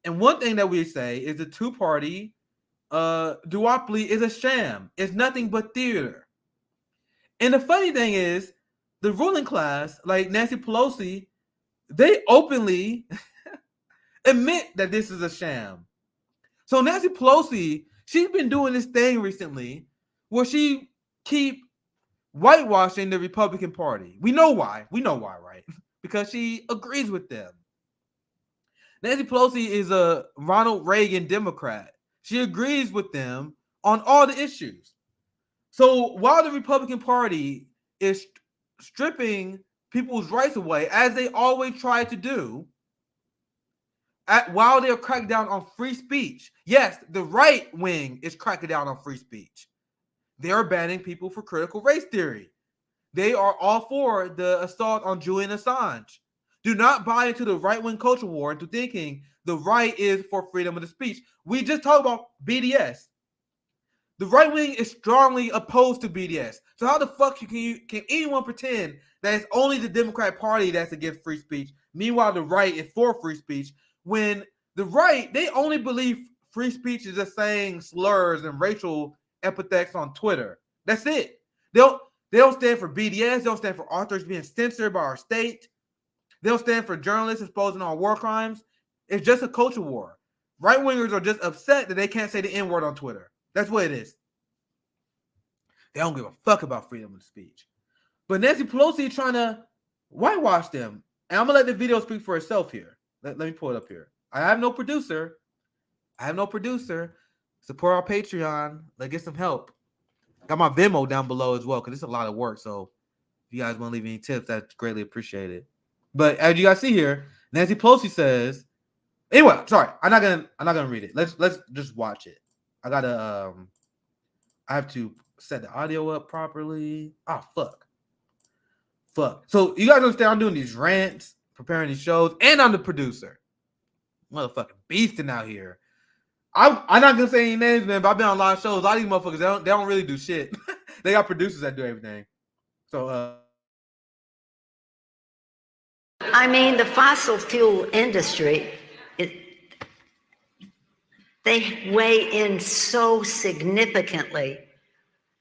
And one thing that we say is the two-party duopoly is a sham. It's nothing but theater. And the funny thing is, the ruling class, like Nancy Pelosi, they openly admit that this is a sham. So Nancy Pelosi, she's been doing this thing recently where she keep whitewashing the Republican Party. We know why, right? Because she agrees with them. Nancy Pelosi is a Ronald Reagan Democrat. She agrees with them on all the issues. So while the Republican Party is stripping people's rights away, as they always try to do, while they're cracking down on free speech, yes, the right wing is cracking down on free speech. They are banning people for critical race theory. They are all for the assault on Julian Assange. Do not buy into the right-wing culture war into thinking the right is for freedom of the speech. We just talked about BDS. The right wing is strongly opposed to BDS. So how the fuck can anyone pretend that it's only the Democratic Party that's against free speech? Meanwhile, the right is for free speech. When the right, they only believe free speech is just saying slurs and racial epithets on Twitter. That's it. They don't stand for BDS. They don't stand for authors being censored by our state. They don't stand for journalists exposing our war crimes. It's just a culture war. Right-wingers are just upset that they can't say the N-word on Twitter. That's what it is. They don't give a fuck about freedom of speech. But Nancy Pelosi is trying to whitewash them. And I'm going to let the video speak for itself here. Let me pull it up here. I have no producer. Support our Patreon. Let's get some help. Got my Venmo down below as well because it's a lot of work. So if you guys want to leave any tips, that's greatly appreciated. But as you guys see here, Nancy Pelosi says, anyway, sorry, I'm not gonna read it. Let's just watch it. I have to set the audio up properly. Fuck. So you guys understand I'm doing these rants, preparing these shows, and I'm the producer. Motherfucking beasting out here. I'm not gonna say any names, man, but I've been on a lot of shows. A lot of these motherfuckers, they don't really do shit. They got producers that do everything. So I mean, the fossil fuel industry, they weigh in so significantly.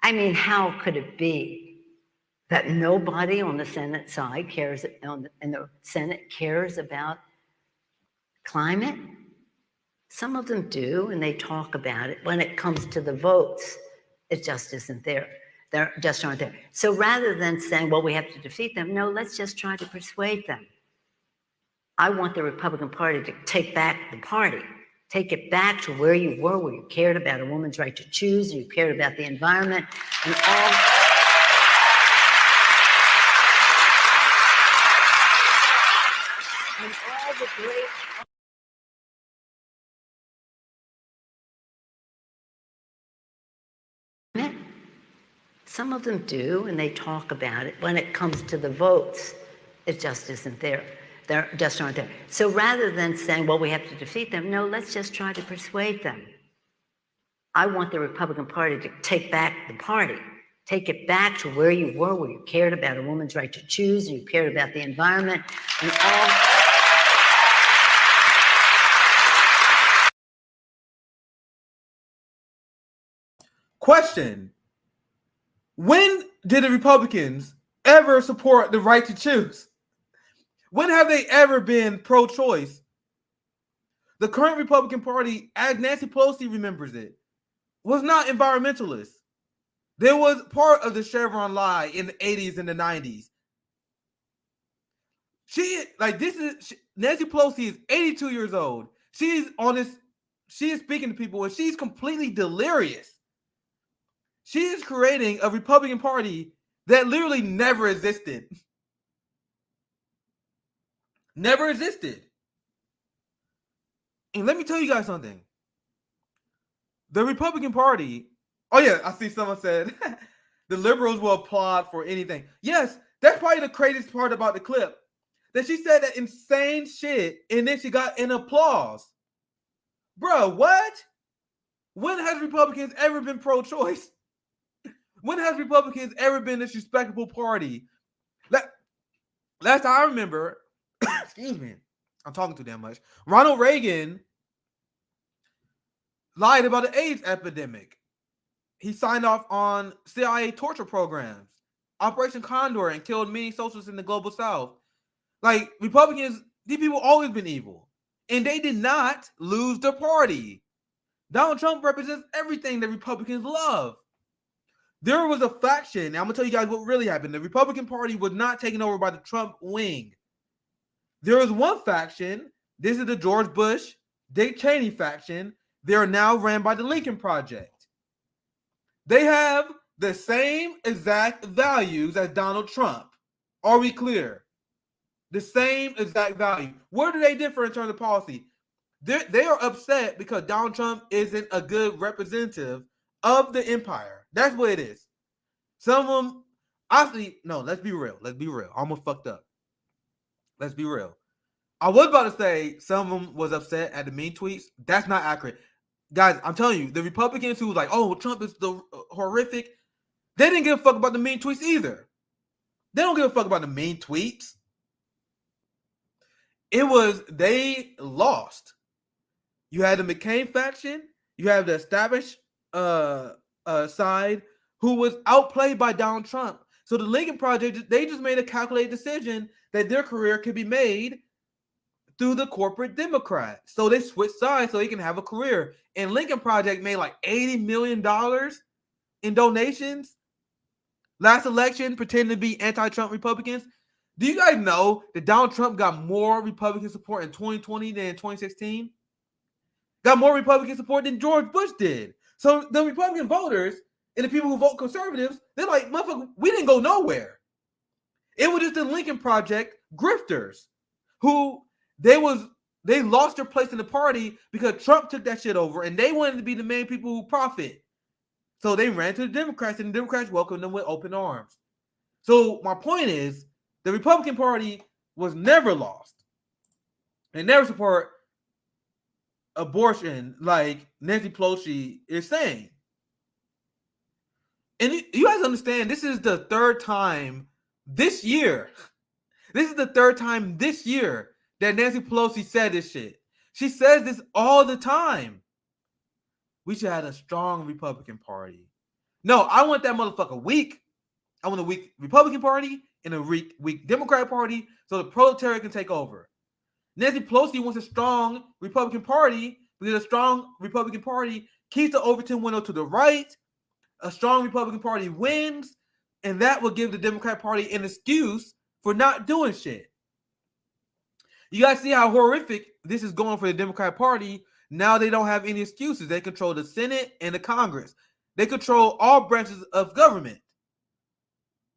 I mean, how could it be that nobody on the Senate side cares, and the Senate cares about climate? Some of them do, and they talk about it. When it comes to the votes, it just isn't there. They just aren't there. So rather than saying, well, we have to defeat them, no, let's just try to persuade them. I want the Republican Party to take back the party, take it back to where you were, where you cared about a woman's right to choose, you cared about the environment, and all. And all the great. Some of them do, and they talk about it. When it comes to the votes, it just isn't there. They just aren't there. So rather than saying, well, we have to defeat them, no, let's just try to persuade them. I want the Republican Party to take back the party, take it back to where you were, where you cared about a woman's right to choose, you cared about the environment, and all. Question: when did the Republicans ever support the right to choose? When have they ever been pro-choice? The current Republican Party, as Nancy Pelosi remembers it, was not environmentalist. There was part of the Chevron lie in the 80s and the 90s. Nancy Pelosi is 82 years old. She is speaking to people and she's completely delirious. She is creating a Republican Party that literally never existed. Never existed. And let me tell you guys something. The Republican Party, oh yeah, I see someone said the liberals will applaud for anything. Yes, that's probably the craziest part about the clip. That she said that insane shit and then she got an applause. Bro, what? When has Republicans ever been pro-choice? When has Republicans ever been this respectable party? Last time I remember, excuse me, I'm talking too damn much. Ronald Reagan lied about the AIDS epidemic. He signed off on CIA torture programs, Operation Condor, and killed many socialists in the global South. Like, Republicans, these people always been evil. And they did not lose the party. Donald Trump represents everything that Republicans love. There was a faction, and I'm going to tell you guys what really happened. The Republican Party was not taken over by the Trump wing. There was one faction. This is the George Bush, Dick Cheney faction. They are now ran by the Lincoln Project. They have the same exact values as Donald Trump. Are we clear? The same exact value. Where do they differ in terms of policy? They are upset because Donald Trump isn't a good representative of the empire. That's what it is. Some of them, honestly, no, let's be real. Let's be real. I almost fucked up. Let's be real. I was about to say some of them was upset at the mean tweets. That's not accurate. Guys, I'm telling you, the Republicans who was like, oh, Trump is the horrific, they didn't give a fuck about the mean tweets either. They don't give a fuck about the mean tweets. It was, they lost. You had the McCain faction. You have the established side who was outplayed by Donald Trump. So the Lincoln Project, they just made a calculated decision that their career could be made through the corporate Democrats. So they switched sides so they can have a career. And Lincoln Project made like $80 million in donations last election, pretending to be anti-Trump Republicans. Do you guys know that Donald Trump got more Republican support in 2020 than in 2016? Got more Republican support than George Bush did. So the Republican voters and the people who vote conservatives, they're like, motherfucker, we didn't go nowhere. It was just the Lincoln Project grifters who they lost their place in the party because Trump took that shit over and they wanted to be the main people who profit. So they ran to the Democrats and the Democrats welcomed them with open arms. So my point is, the Republican Party was never lost. They never support abortion like Nancy Pelosi is saying. And you guys understand, this is the third time this year. This is the third time this year that Nancy Pelosi said this shit. She says this all the time. We should have a strong Republican Party. No, I want that motherfucker weak. I want a weak Republican Party and a weak Democrat Party so the proletariat can take over. Nancy Pelosi wants a strong Republican Party because a strong Republican Party keeps the Overton window to the right. A strong Republican Party wins, and that will give the Democrat Party an excuse for not doing shit. You guys see how horrific this is going for the Democrat Party. Now they don't have any excuses. They control the Senate and the Congress. They control all branches of government.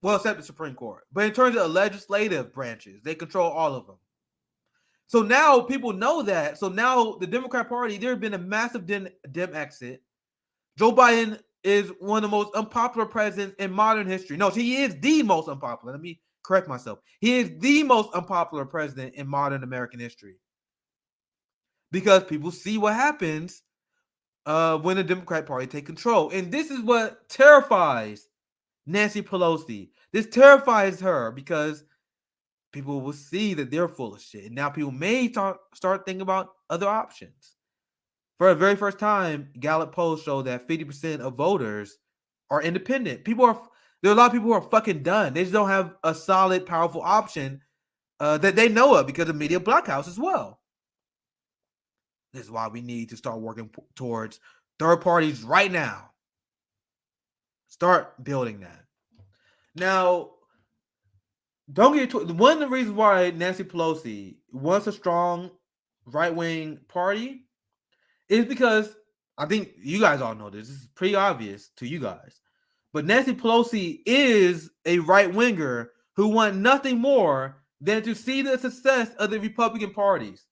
Well, except the Supreme Court. But in terms of legislative branches, they control all of them. So now people know that. So now the Democrat Party, there has been a massive Dem exit. Joe Biden is one of the most unpopular presidents in modern history. No, he is the most unpopular. Let me correct myself. He is the most unpopular president in modern American history. Because people see what happens when the Democrat Party take control. And this is what terrifies Nancy Pelosi. This terrifies her because people will see that they're full of shit. And now people may start thinking about other options. For the very first time, Gallup polls show that 50% of voters are independent. There are a lot of people who are fucking done. They just don't have a solid, powerful option that they know of because of media blackouts as well. This is why we need to start working towards third parties right now. Start building that. Now, don't get one of the reasons why Nancy Pelosi wants a strong right-wing party is because I think you guys all know this. This is pretty obvious to you guys. But Nancy Pelosi is a right-winger who want nothing more than to see the success of the Republican parties.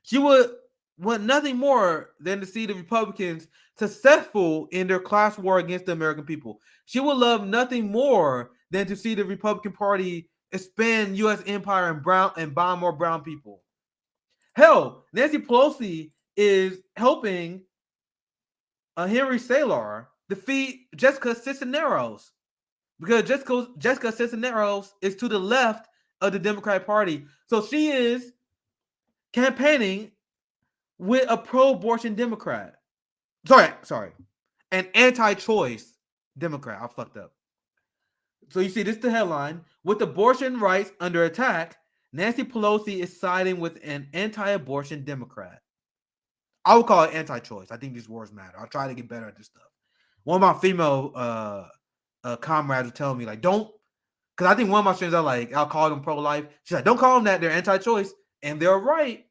She would want nothing more than to see the Republicans successful in their class war against the American people. She would love nothing more than to see the Republican Party expand U.S. empire and bomb more brown people. Hell, Nancy Pelosi is helping Henry Saylor defeat Jessica Cisneros because Jessica Cisneros is to the left of the Democratic Party. So she is campaigning with a pro-abortion Democrat. Sorry. An anti-choice Democrat. I fucked up. So you see, this is the headline. With abortion rights under attack, Nancy Pelosi is siding with an anti-abortion Democrat. I would call it anti-choice. I think these words matter. I'll try to get better at this stuff. One of my female comrades were telling me, like, don't, because I think one of my friends are like, I'll call them pro-life. She's like, don't call them that. They're anti-choice. And they're right.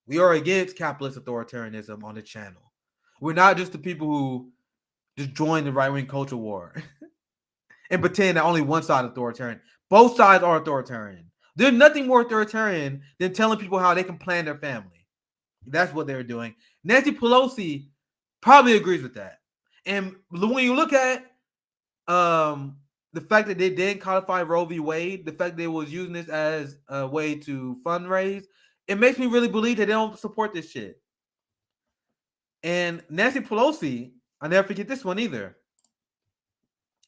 We are against capitalist authoritarianism on the channel. We're not just the people who just join the right-wing culture war and pretend that only one side is authoritarian. Both sides are authoritarian. There's nothing more authoritarian than telling people how they can plan their family. That's what they're doing. Nancy Pelosi probably agrees with that. And when you look at the fact that they didn't codify Roe v. Wade, the fact they was using this as a way to fundraise, it makes me really believe that they don't support this shit. And Nancy Pelosi, I'll never forget this one either.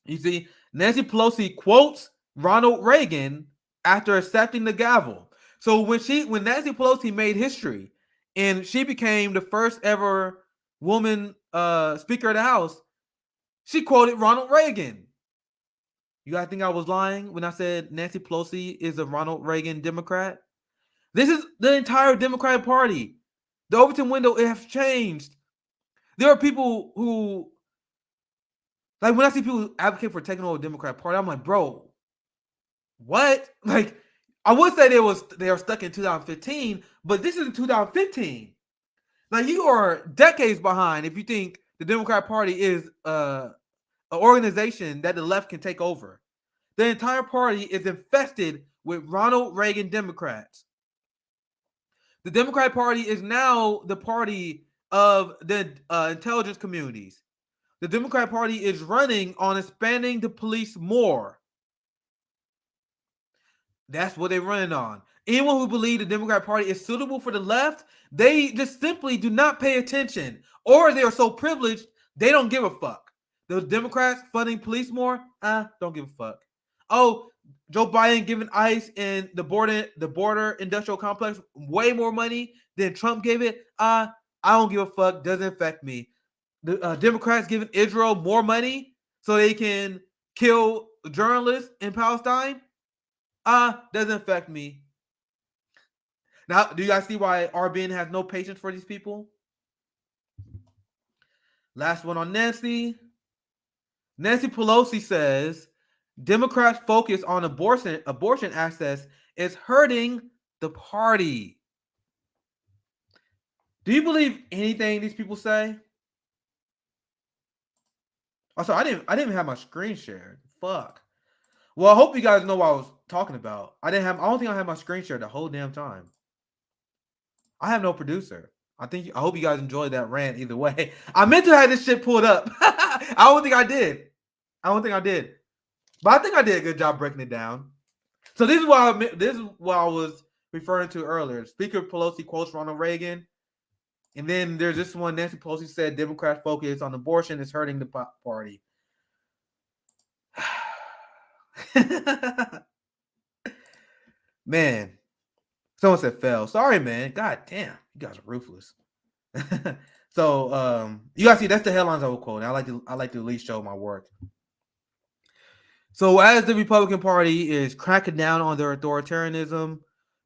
You see, Nancy Pelosi quotes Ronald Reagan after accepting the gavel. So when Nancy Pelosi made history and she became the first ever woman Speaker of the House, she quoted Ronald Reagan. You guys think I was lying when I said Nancy Pelosi is a Ronald Reagan Democrat? This is the entire Democratic Party. The Overton window, it has changed. There are people who, like, when I see people advocate for taking over the Democratic Party, I'm like, bro, what? Like, I would say they are stuck in 2015, but this is in 2015. Like, you are decades behind if you think the Democratic Party is an organization that the left can take over. The entire party is infested with Ronald Reagan Democrats. The Democratic Party is now the party of the intelligence communities. The Democratic Party is running on expanding the police more. That's what they're running on. Anyone who believes the Democratic Party is suitable for the left, they just simply do not pay attention, or they are so privileged they don't give a fuck. The Democrats funding police more, don't give a fuck. Oh, Joe Biden giving ICE and the border industrial complex way more money than Trump gave it. I don't give a fuck. Doesn't affect me. The Democrats giving Israel more money so they can kill journalists in Palestine. Doesn't affect me. Now, do you guys see why RBN has no patience for these people? Last one on Nancy. Nancy Pelosi says Democrats' focus on abortion access is hurting the party. Do you believe anything these people say? Also, I didn't even have my screen shared. Fuck. Well, I hope you guys know what I was talking about. I don't think I had my screen shared the whole damn time. I have no producer. I hope you guys enjoyed that rant either way. I meant to have this shit pulled up. I don't think I did. But I think I did a good job breaking it down. So this is what I was referring to earlier. Speaker Pelosi quotes Ronald Reagan. And then there's this one. Nancy Pelosi said Democrats' focus on abortion is hurting the party. Man. Someone said fell. Sorry, man. God damn. You guys are ruthless. So you guys see that's the headlines I will quote. I like to at least show my work. So as the Republican Party is cracking down on their authoritarianism,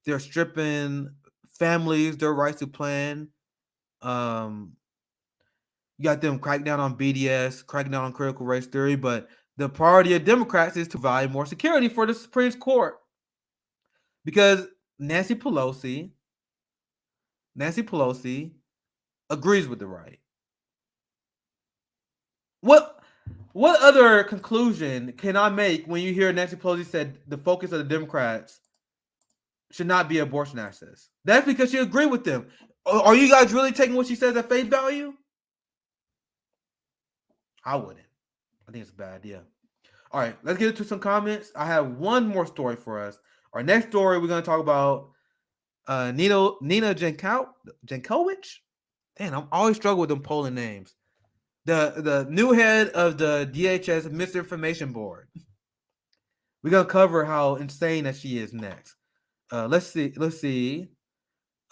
they're stripping families their rights to plan. You got them cracking down on BDS, cracking down on critical race theory, but the party of Democrats is to provide more security for the Supreme Court because Nancy Pelosi agrees with the right. What other conclusion can I make when you hear Nancy Pelosi said the focus of the Democrats should not be abortion access? That's because she agreed with them. Are you guys really taking what she says at face value? I wouldn't. I think it's a bad idea. All right, let's get into some comments. I have one more story for us. Our next story, we're going to talk about Nina Jankowicz. Damn, I'm always struggling with them Polish names. The new head of the DHS Misinformation Board. We're going to cover how insane that she is next. Let's see.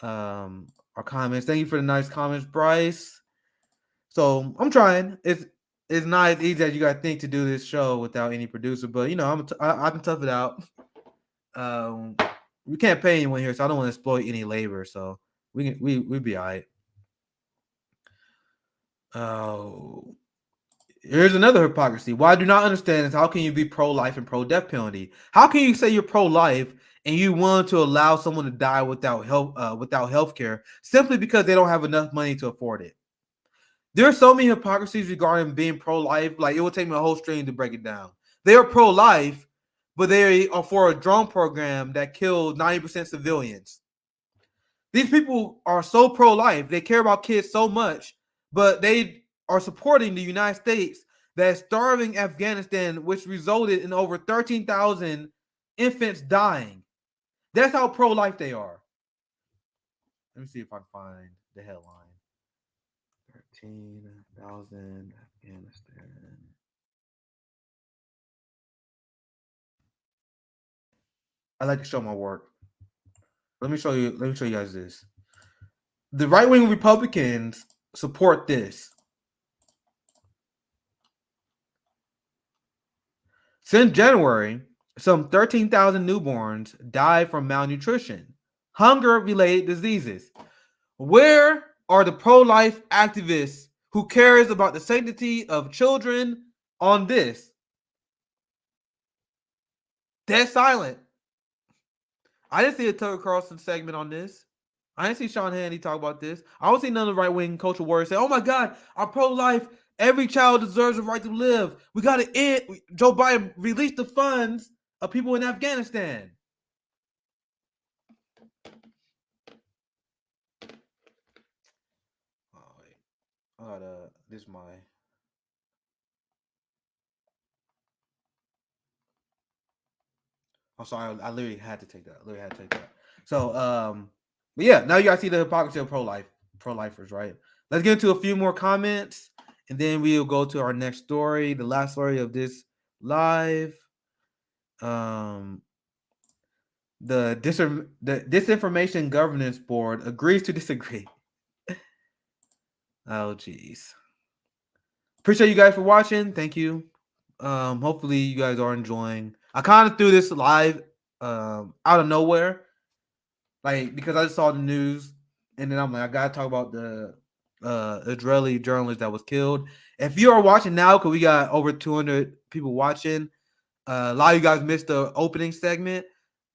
Our comments. Thank you for the nice comments, Bryce. So I'm trying. It's not as easy as you guys think to do this show without any producer, but you know I can tough it out. We can't pay anyone here, so I don't want to exploit any labor. So we be all right. Oh, here's another hypocrisy. What I do not understand is how can you be pro-life and pro-death penalty? How can you say you're pro-life and you want to allow someone to die without health care simply because they don't have enough money to afford it? There are so many hypocrisies regarding being pro-life. Like, it would take me a whole stream to break it down. They are pro-life, but they are for a drone program that killed 90% civilians. These people are so pro-life. They care about kids so much, but they are supporting the United States that's starving Afghanistan, which resulted in over 13,000 infants dying. That's how pro-life they are. Let me see if I can find the headline. 13,000 Afghanistan. I like to show my work. Let me show you guys this. The right-wing Republicans support this. Since January, some 13,000 newborns died from malnutrition, hunger-related diseases. Where are the pro-life activists who cares about the sanctity of children on this? Dead silent. I didn't see a Tucker Carlson segment on this. I didn't see Sean Hannity talk about this. I don't see none of the right-wing cultural warriors say, oh my God, I'm pro-life. Every child deserves a right to live. We got to end. Joe Biden released the funds of people in Afghanistan. Oh, wait. This is my... I'm sorry, I literally had to take that. So, but yeah, now you guys see the hypocrisy of pro-lifers, right? Let's get into a few more comments, and then we'll go to our next story, the last story of this live. The Disinformation Governance Board agrees to disagree. Oh, geez. Appreciate you guys for watching. Thank you. Hopefully you guys are enjoying. I kind of threw this live out of nowhere, like, because I just saw the news, and then I'm like, I gotta talk about the Israeli journalist that was killed. If you are watching now, because we got over 200 people watching, a lot of you guys missed the opening segment.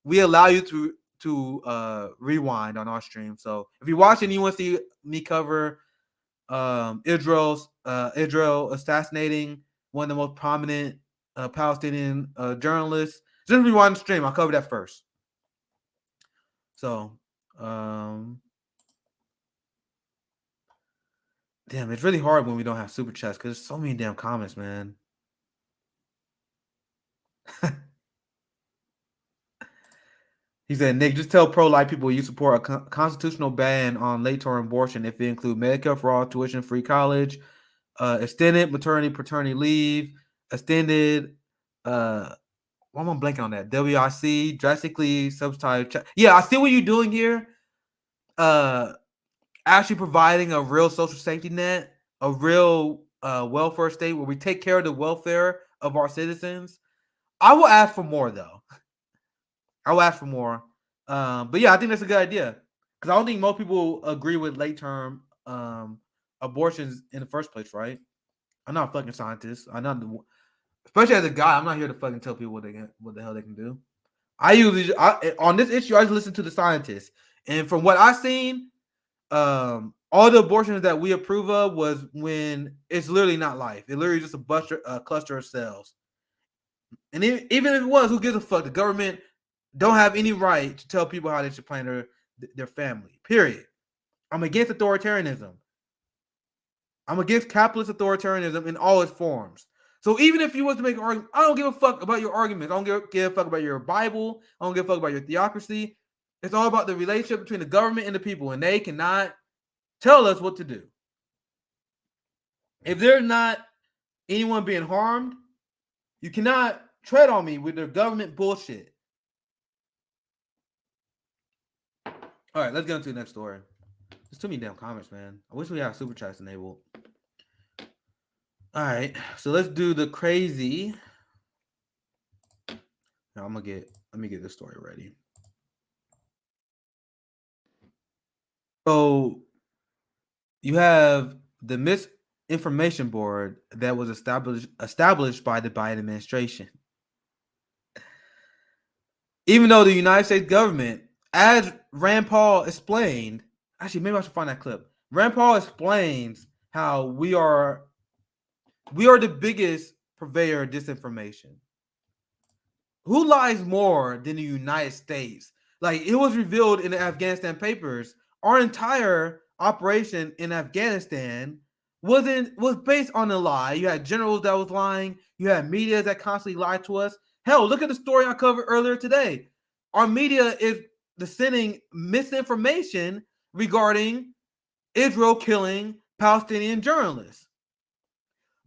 We allow you to rewind on our stream. So if you're watching, you want to see me cover Israel assassinating one of the most prominent Palestinian journalists, just rewind the stream. I'll cover that first. So, damn, it's really hard when we don't have super chats because there's so many damn comments, man. He said, Nick, just tell pro-life people you support a constitutional ban on late-term abortion if it includes Medicare for all, tuition-free college, extended maternity-paternity leave, extended, why am I blanking on that? WIC, drastically subsidized. Yeah, I see what you're doing here. actually providing a real social safety net, a real welfare state where we take care of the welfare of our citizens. I will ask for more, though. I will ask for more. But yeah, I think that's a good idea because I don't think most people agree with late-term abortions in the first place, right? I'm not a fucking scientist. I'm not, especially as a guy. I'm not here to fucking tell people what the hell they can do. On this issue, I just listen to the scientists, and from what I've seen, all the abortions that we approve of was when it's literally not life. It's literally just a cluster of cells. And even if it was, who gives a fuck? The government don't have any right to tell people how they should plan their family. Period. I'm against authoritarianism. I'm against capitalist authoritarianism in all its forms. So even if you was to make an argument, I don't give a fuck about your arguments. I don't give a fuck about your Bible. I don't give a fuck about your theocracy. It's all about the relationship between the government and the people, and they cannot tell us what to do. If there's not anyone being harmed, you cannot tread on me with the government bullshit. All right, let's get into the next story. There's too many damn comments, man. I wish we had super chats enabled. All right, so let's do the crazy. Now let me get this story ready. So you have the misinformation board that was established by the Biden administration. Even though the United States government, as Rand Paul explained, actually maybe I should find that clip. Rand Paul explains how we are the biggest purveyor of disinformation. Who lies more than the United States? Like, it was revealed in the Afghanistan papers, our entire operation in Afghanistan was based on a lie. You had generals that was lying. You had media that constantly lied to us. Hell, look at the story I covered earlier today. Our media is disseminating misinformation regarding Israel killing Palestinian journalists.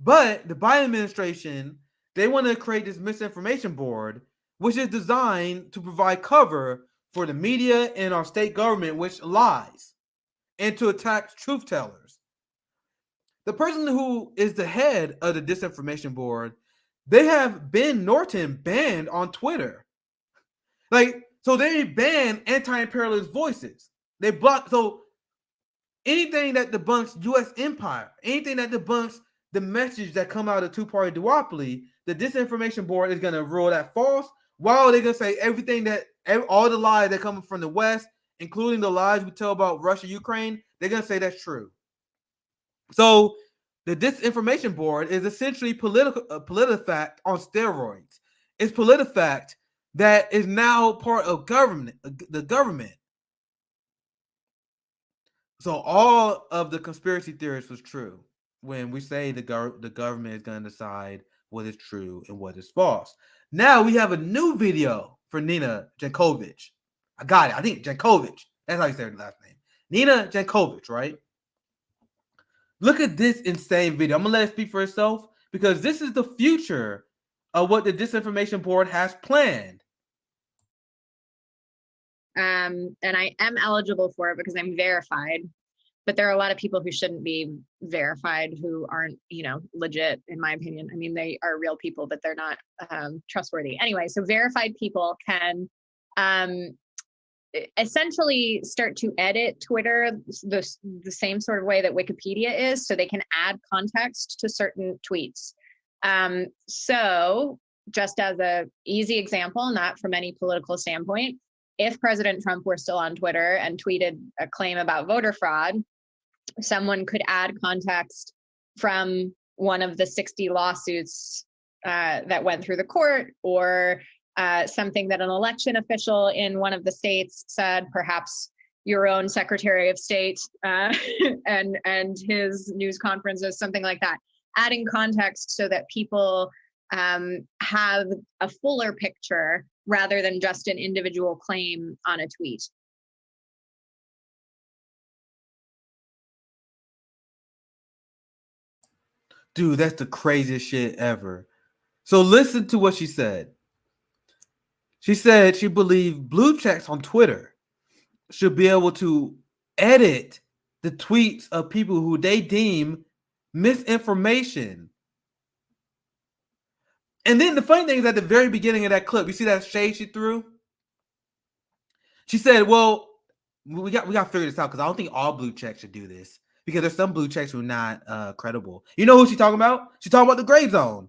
But the Biden administration, they want to create this misinformation board, which is designed to provide cover for the media and our state government, which lies, and to attack truth tellers. The person who is the head of the disinformation board, they have Ben Norton banned on Twitter. Like, so they ban anti-imperialist voices. They block, so anything that debunks U.S. empire, anything that debunks the message that come out of two-party duopoly, the disinformation board is going to rule that false, while they're going to say all the lies that come from the West, including the lies we tell about Russia, Ukraine, they're going to say that's true. So the disinformation board is essentially PolitiFact on steroids. It's PolitiFact that is now part of the government. So all of the conspiracy theories was true when we say the government is going to decide what is true and what is false. Now we have a new video for Nina Jankowicz. I got it. I think Jankowicz. That's how you say her last name. Nina Jankowicz, right? Look at this insane video. I'm going to let it speak for itself because this is the future of what the disinformation board has planned. And I am eligible for it because I'm verified. But there are a lot of people who shouldn't be verified who aren't, legit, in my opinion. I mean, they are real people, but they're not trustworthy. Anyway, so verified people can essentially start to edit Twitter the same sort of way that Wikipedia is, so they can add context to certain tweets. So just as a easy example, not from any political standpoint, if President Trump were still on Twitter and tweeted a claim about voter fraud, someone could add context from one of the 60 lawsuits that went through the court, or something that an election official in one of the states said, perhaps your own Secretary of State and his news conferences, something like that. Adding context so that people have a fuller picture rather than just an individual claim on a tweet. Dude, that's the craziest shit ever. So listen to what she said. She said she believed blue checks on Twitter should be able to edit the tweets of people who they deem misinformation. And then the funny thing is, at the very beginning of that clip, you see that shade she threw? She said, well, we got to figure this out, because I don't think all blue checks should do this, because there's some blue checks who are not credible. You know who she's talking about? She's talking about the gray zone.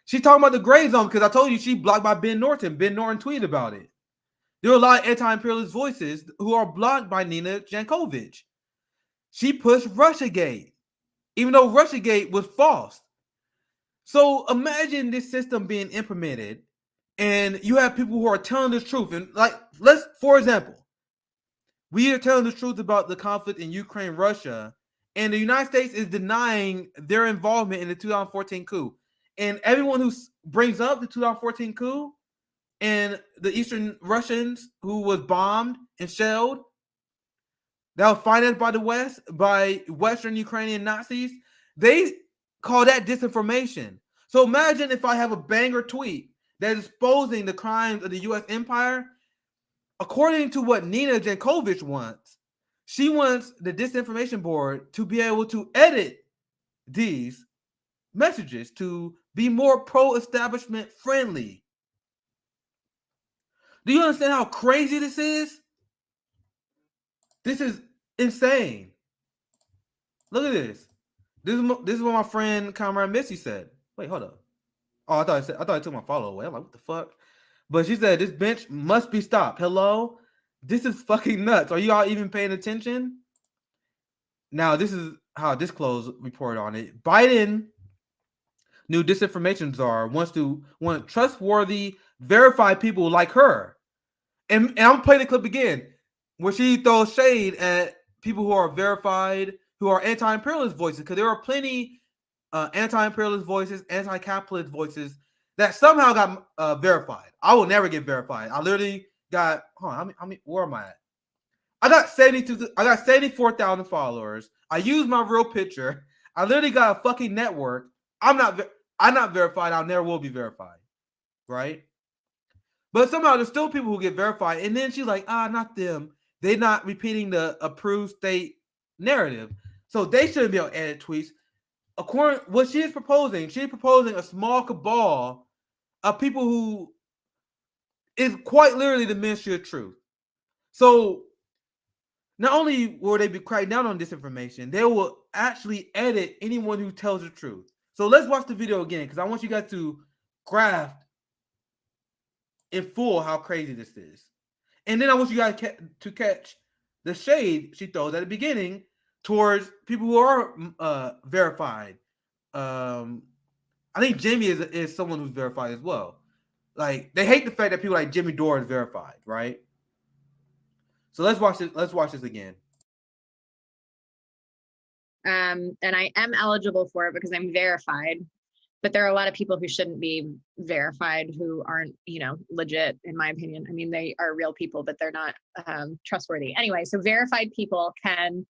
She's talking about the gray zone, because I told you she blocked by Ben Norton. Ben Norton tweeted about it. There are a lot of anti-imperialist voices who are blocked by Nina Jankovic. She pushed Russiagate, even though Russiagate was false. So imagine this system being implemented, and you have people who are telling the truth. And like, for example, we are telling the truth about the conflict in Ukraine, Russia, and the United States is denying their involvement in the 2014 coup. And everyone who brings up the 2014 coup and the Eastern Russians who was bombed and shelled, that was financed by the West, by Western Ukrainian Nazis, they call that disinformation. So imagine if I have a banger tweet that is exposing the crimes of the U.S. empire. According to what Nina Jankovic wants, she wants the disinformation board to be able to edit these messages to be more pro-establishment friendly. Do you understand how crazy this is? This is insane. Look at this. This is what my friend Comrade Missy said. Wait, hold up. Oh, I thought I took my follow away. I'm like, what the fuck? But she said, this bench must be stopped. Hello? This is fucking nuts. Are you all even paying attention? Now, this is how Disclose reported on it. Biden, new disinformation czar, wants trustworthy, verified people like her. And I'm playing the clip again, where she throws shade at people who are verified, who are anti-imperialist voices, because there are plenty anti-imperialist voices, anti-capitalist voices that somehow got verified. I will never get verified. I literally got, where am I at? I got 74,000 followers. I use my real picture. I literally got a fucking network. I'm not verified. I never will be verified, right? But somehow there's still people who get verified, and then she's like, not them. They're not repeating the approved state narrative, so they shouldn't be able to edit tweets. According what she's proposing a small cabal of people who is quite literally the Ministry of Truth. So not only will they be cracking down on disinformation, they will actually edit anyone who tells the truth. So let's watch the video again, because I want you guys to grasp in full how crazy this is. And then I want you guys to catch the shade she throws at the beginning towards people who are verified. I think Jimmy is someone who's verified as well. Like, they hate the fact that people like Jimmy Dore is verified, right? So let's watch it. Let's watch this again. And I am eligible for it because I'm verified, but there are a lot of people who shouldn't be verified who aren't, legit, in my opinion. I mean, they are real people, but they're not trustworthy. Anyway, so verified people can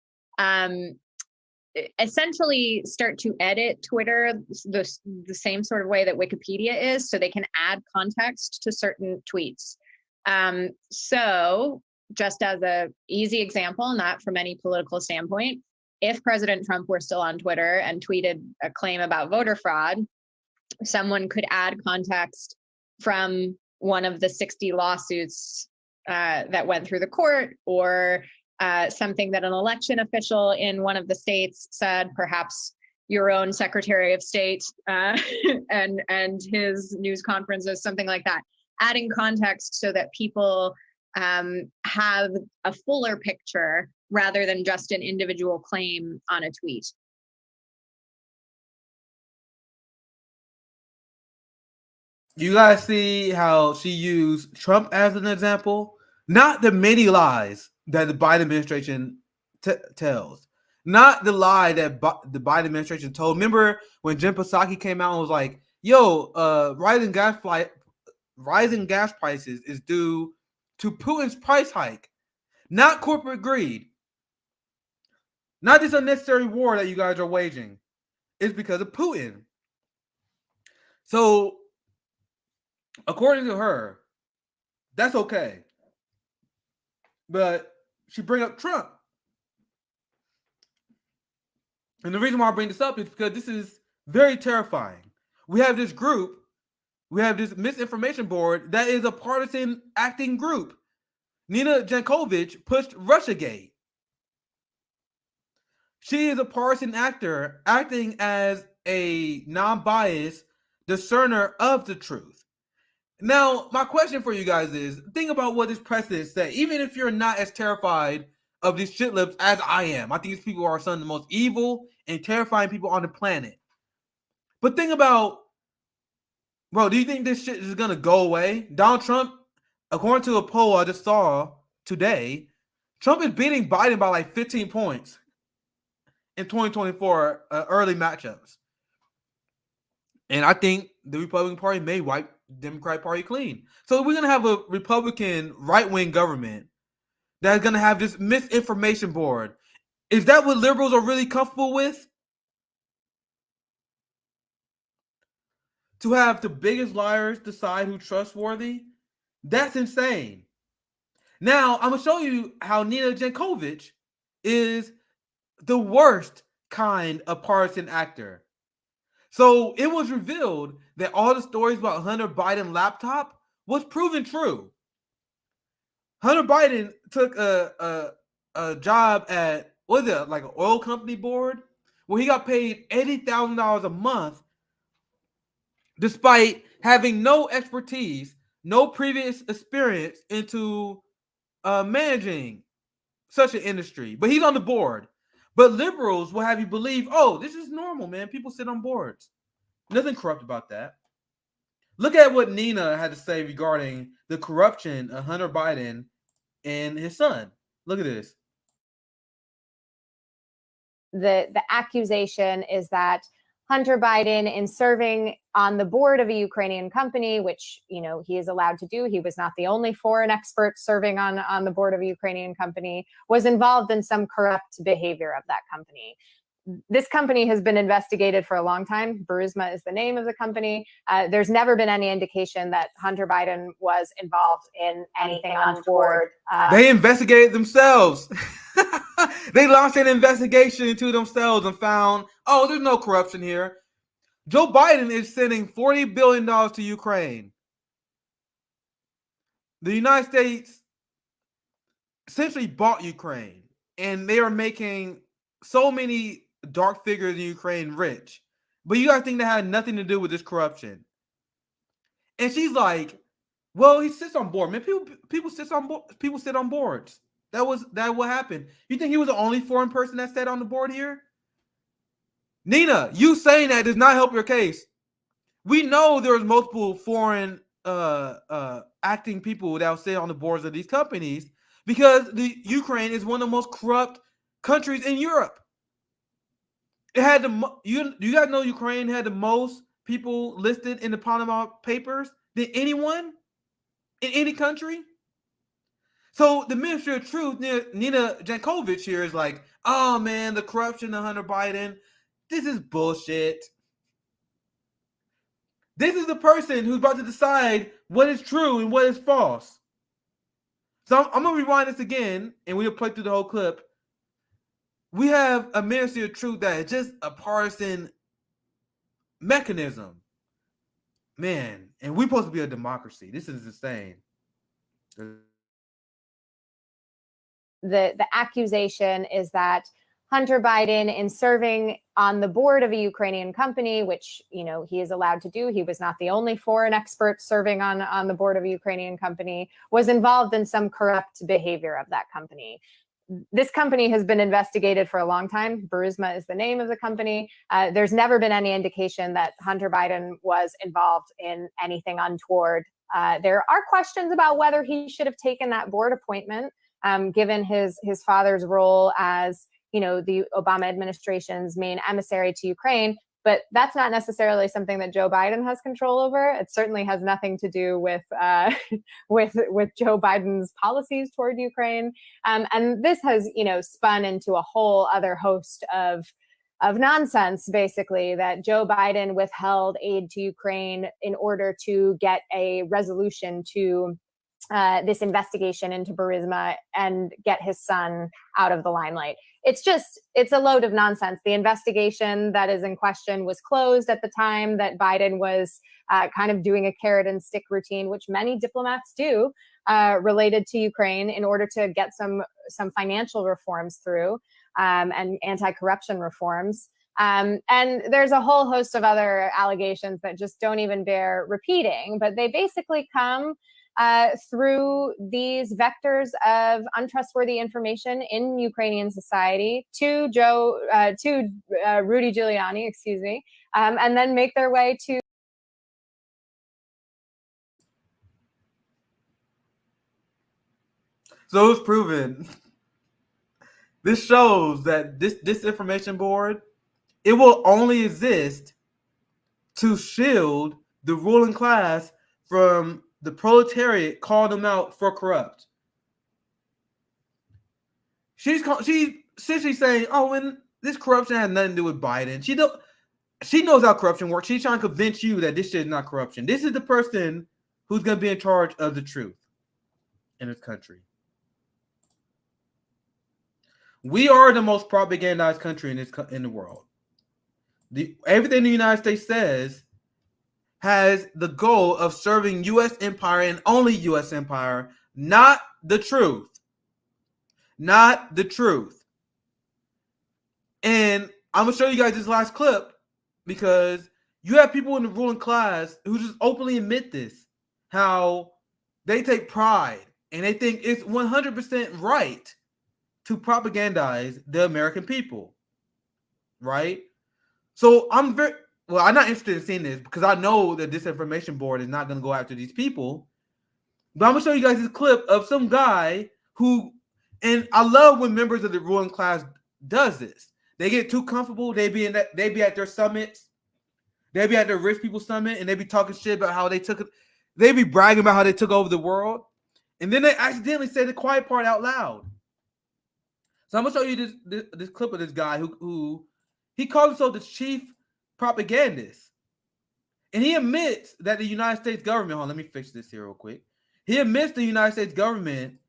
essentially start to edit Twitter the same sort of way that Wikipedia is, so they can add context to certain tweets. So just as a easy example, not from any political standpoint, if President Trump were still on Twitter and tweeted a claim about voter fraud, someone could add context from one of the 60 lawsuits that went through the court, or something that an election official in one of the states said, perhaps your own Secretary of State and his news conferences, something like that. Adding context so that people have a fuller picture rather than just an individual claim on a tweet. You guys see how she used Trump as an example? Not the many lies that the Biden administration tells. Not the lie that the Biden administration told. Remember when Jen Psaki came out and was like, rising gas prices is due to Putin's price hike, not corporate greed, not this unnecessary war that you guys are waging. It's because of Putin. So, according to her, that's okay. But she bring up Trump. And the reason why I bring this up is because this is very terrifying. We have this group, we have this misinformation board that is a partisan acting group. Nina Jankovic pushed Russiagate. She is a partisan actor acting as a non-biased discerner of the truth. Now, my question for you guys is, think about what this precedent said. Even if you're not as terrified of these shit lips as I am, I think these people are some of the most evil and terrifying people on the planet. But think about, bro, do you think this shit is going to go away? Donald Trump, according to a poll I just saw today, Trump is beating Biden by like 15 points in 2024 early matchups. And I think the Republican Party may wipe the Democratic Party clean. So we're going to have a Republican right-wing government that's going to have this misinformation board. Is that what liberals are really comfortable with? To have the biggest liars decide who's trustworthy? That's insane. Now, I'm going to show you how Nina Jankovic is the worst kind of partisan actor. So it was revealed that all the stories about Hunter Biden laptop was proven true. Hunter Biden took a job at, what is it, like an oil company board, where he got paid $80,000 a month despite having no expertise, no previous experience into managing such an industry. But he's on the board. But liberals will have you believe, oh, this is normal, man. People sit on boards. Nothing corrupt about that. Look at what Nina had to say regarding the corruption of Hunter Biden and his son. Look at this. The accusation is that Hunter Biden, in serving on the board of a Ukrainian company, which, you know, he is allowed to do, he was not the only foreign expert serving on the board of a Ukrainian company, was involved in some corrupt behavior of that company. This company has been investigated for a long time. Burisma is the name of the company. There's never been any indication that Hunter Biden was involved in anything untoward. They investigated themselves. They launched an investigation into themselves and found, oh, there's no corruption here. Joe Biden is sending $40 billion to Ukraine. The United States essentially bought Ukraine, and they are making so many dark figures in Ukraine rich. But you guys think that had nothing to do with this corruption. And she's like, well, he sits on board. Man, people sit on boards. That what happened. You think he was the only foreign person that sat on the board here? Nina, you saying that does not help your case. We know there's multiple foreign acting people that will sit on the boards of these companies because the Ukraine is one of the most corrupt countries in Europe. It had you guys know Ukraine had the most people listed in the Panama Papers than anyone in any country. So the Ministry of Truth, Nina Jankovic here, is like, oh man, the corruption of Hunter Biden, this is bullshit. This is the person who's about to decide what is true and what is false. So I'm going to rewind this again, and we'll play through the whole clip. We have a Ministry of Truth that is just a partisan mechanism. Man, and we're supposed to be a democracy. This is insane. The accusation is that Hunter Biden, in serving on the board of a Ukrainian company, which, you know, he is allowed to do, he was not the only foreign expert serving on the board of a Ukrainian company, was involved in some corrupt behavior of that company. This company has been investigated for a long time. Burisma is the name of the company. There's never been any indication that Hunter Biden was involved in anything untoward. There are questions about whether he should have taken that board appointment, given his father's role as, you know, the Obama administration's main emissary to Ukraine. But that's not necessarily something that Joe Biden has control over. It certainly has nothing to do with with Joe Biden's policies toward Ukraine. And this has, you know, spun into a whole other host of nonsense, basically, that Joe Biden withheld aid to Ukraine in order to get a resolution to this investigation into Burisma and get his son out of the limelight. It's a load of nonsense. The investigation that is in question was closed at the time that Biden was kind of doing a carrot and stick routine, which many diplomats do, related to Ukraine in order to get some financial reforms through and anti-corruption reforms. And there's a whole host of other allegations that just don't even bear repeating, but they basically come through these vectors of untrustworthy information in Ukrainian society to Rudy Giuliani, excuse me, and then make their way to. So it's proven. This shows that this disinformation board, it will only exist to shield the ruling class from the proletariat calling them out for corrupt. She's essentially saying, "Oh, and this corruption has nothing to do with Biden." She knows how corruption works. She's trying to convince you that this shit is not corruption. This is the person who's going to be in charge of the truth in this country. We are the most propagandized country in the world. Everything the United States says has the goal of serving U.S. empire and only U.S. empire, not the truth. Not the truth. And I'm going to show you guys this last clip because you have people in the ruling class who just openly admit this, how they take pride and they think it's 100% right to propagandize the American people, right? So I'm not interested in seeing this because I know that this disinformation board is not going to go after these people. But I'm going to show you guys this clip of some guy who, and I love when members of the ruling class does this. They get too comfortable. They be at their summits. They be at their rich people summit, and they be talking shit about how they took it. They be bragging about how they took over the world, and then they accidentally say the quiet part out loud. So I'm gonna show you this clip of this guy who he calls himself the chief propagandist, and he admits that the United States government. Hold on, let me fix this here real quick. He admits the United States government,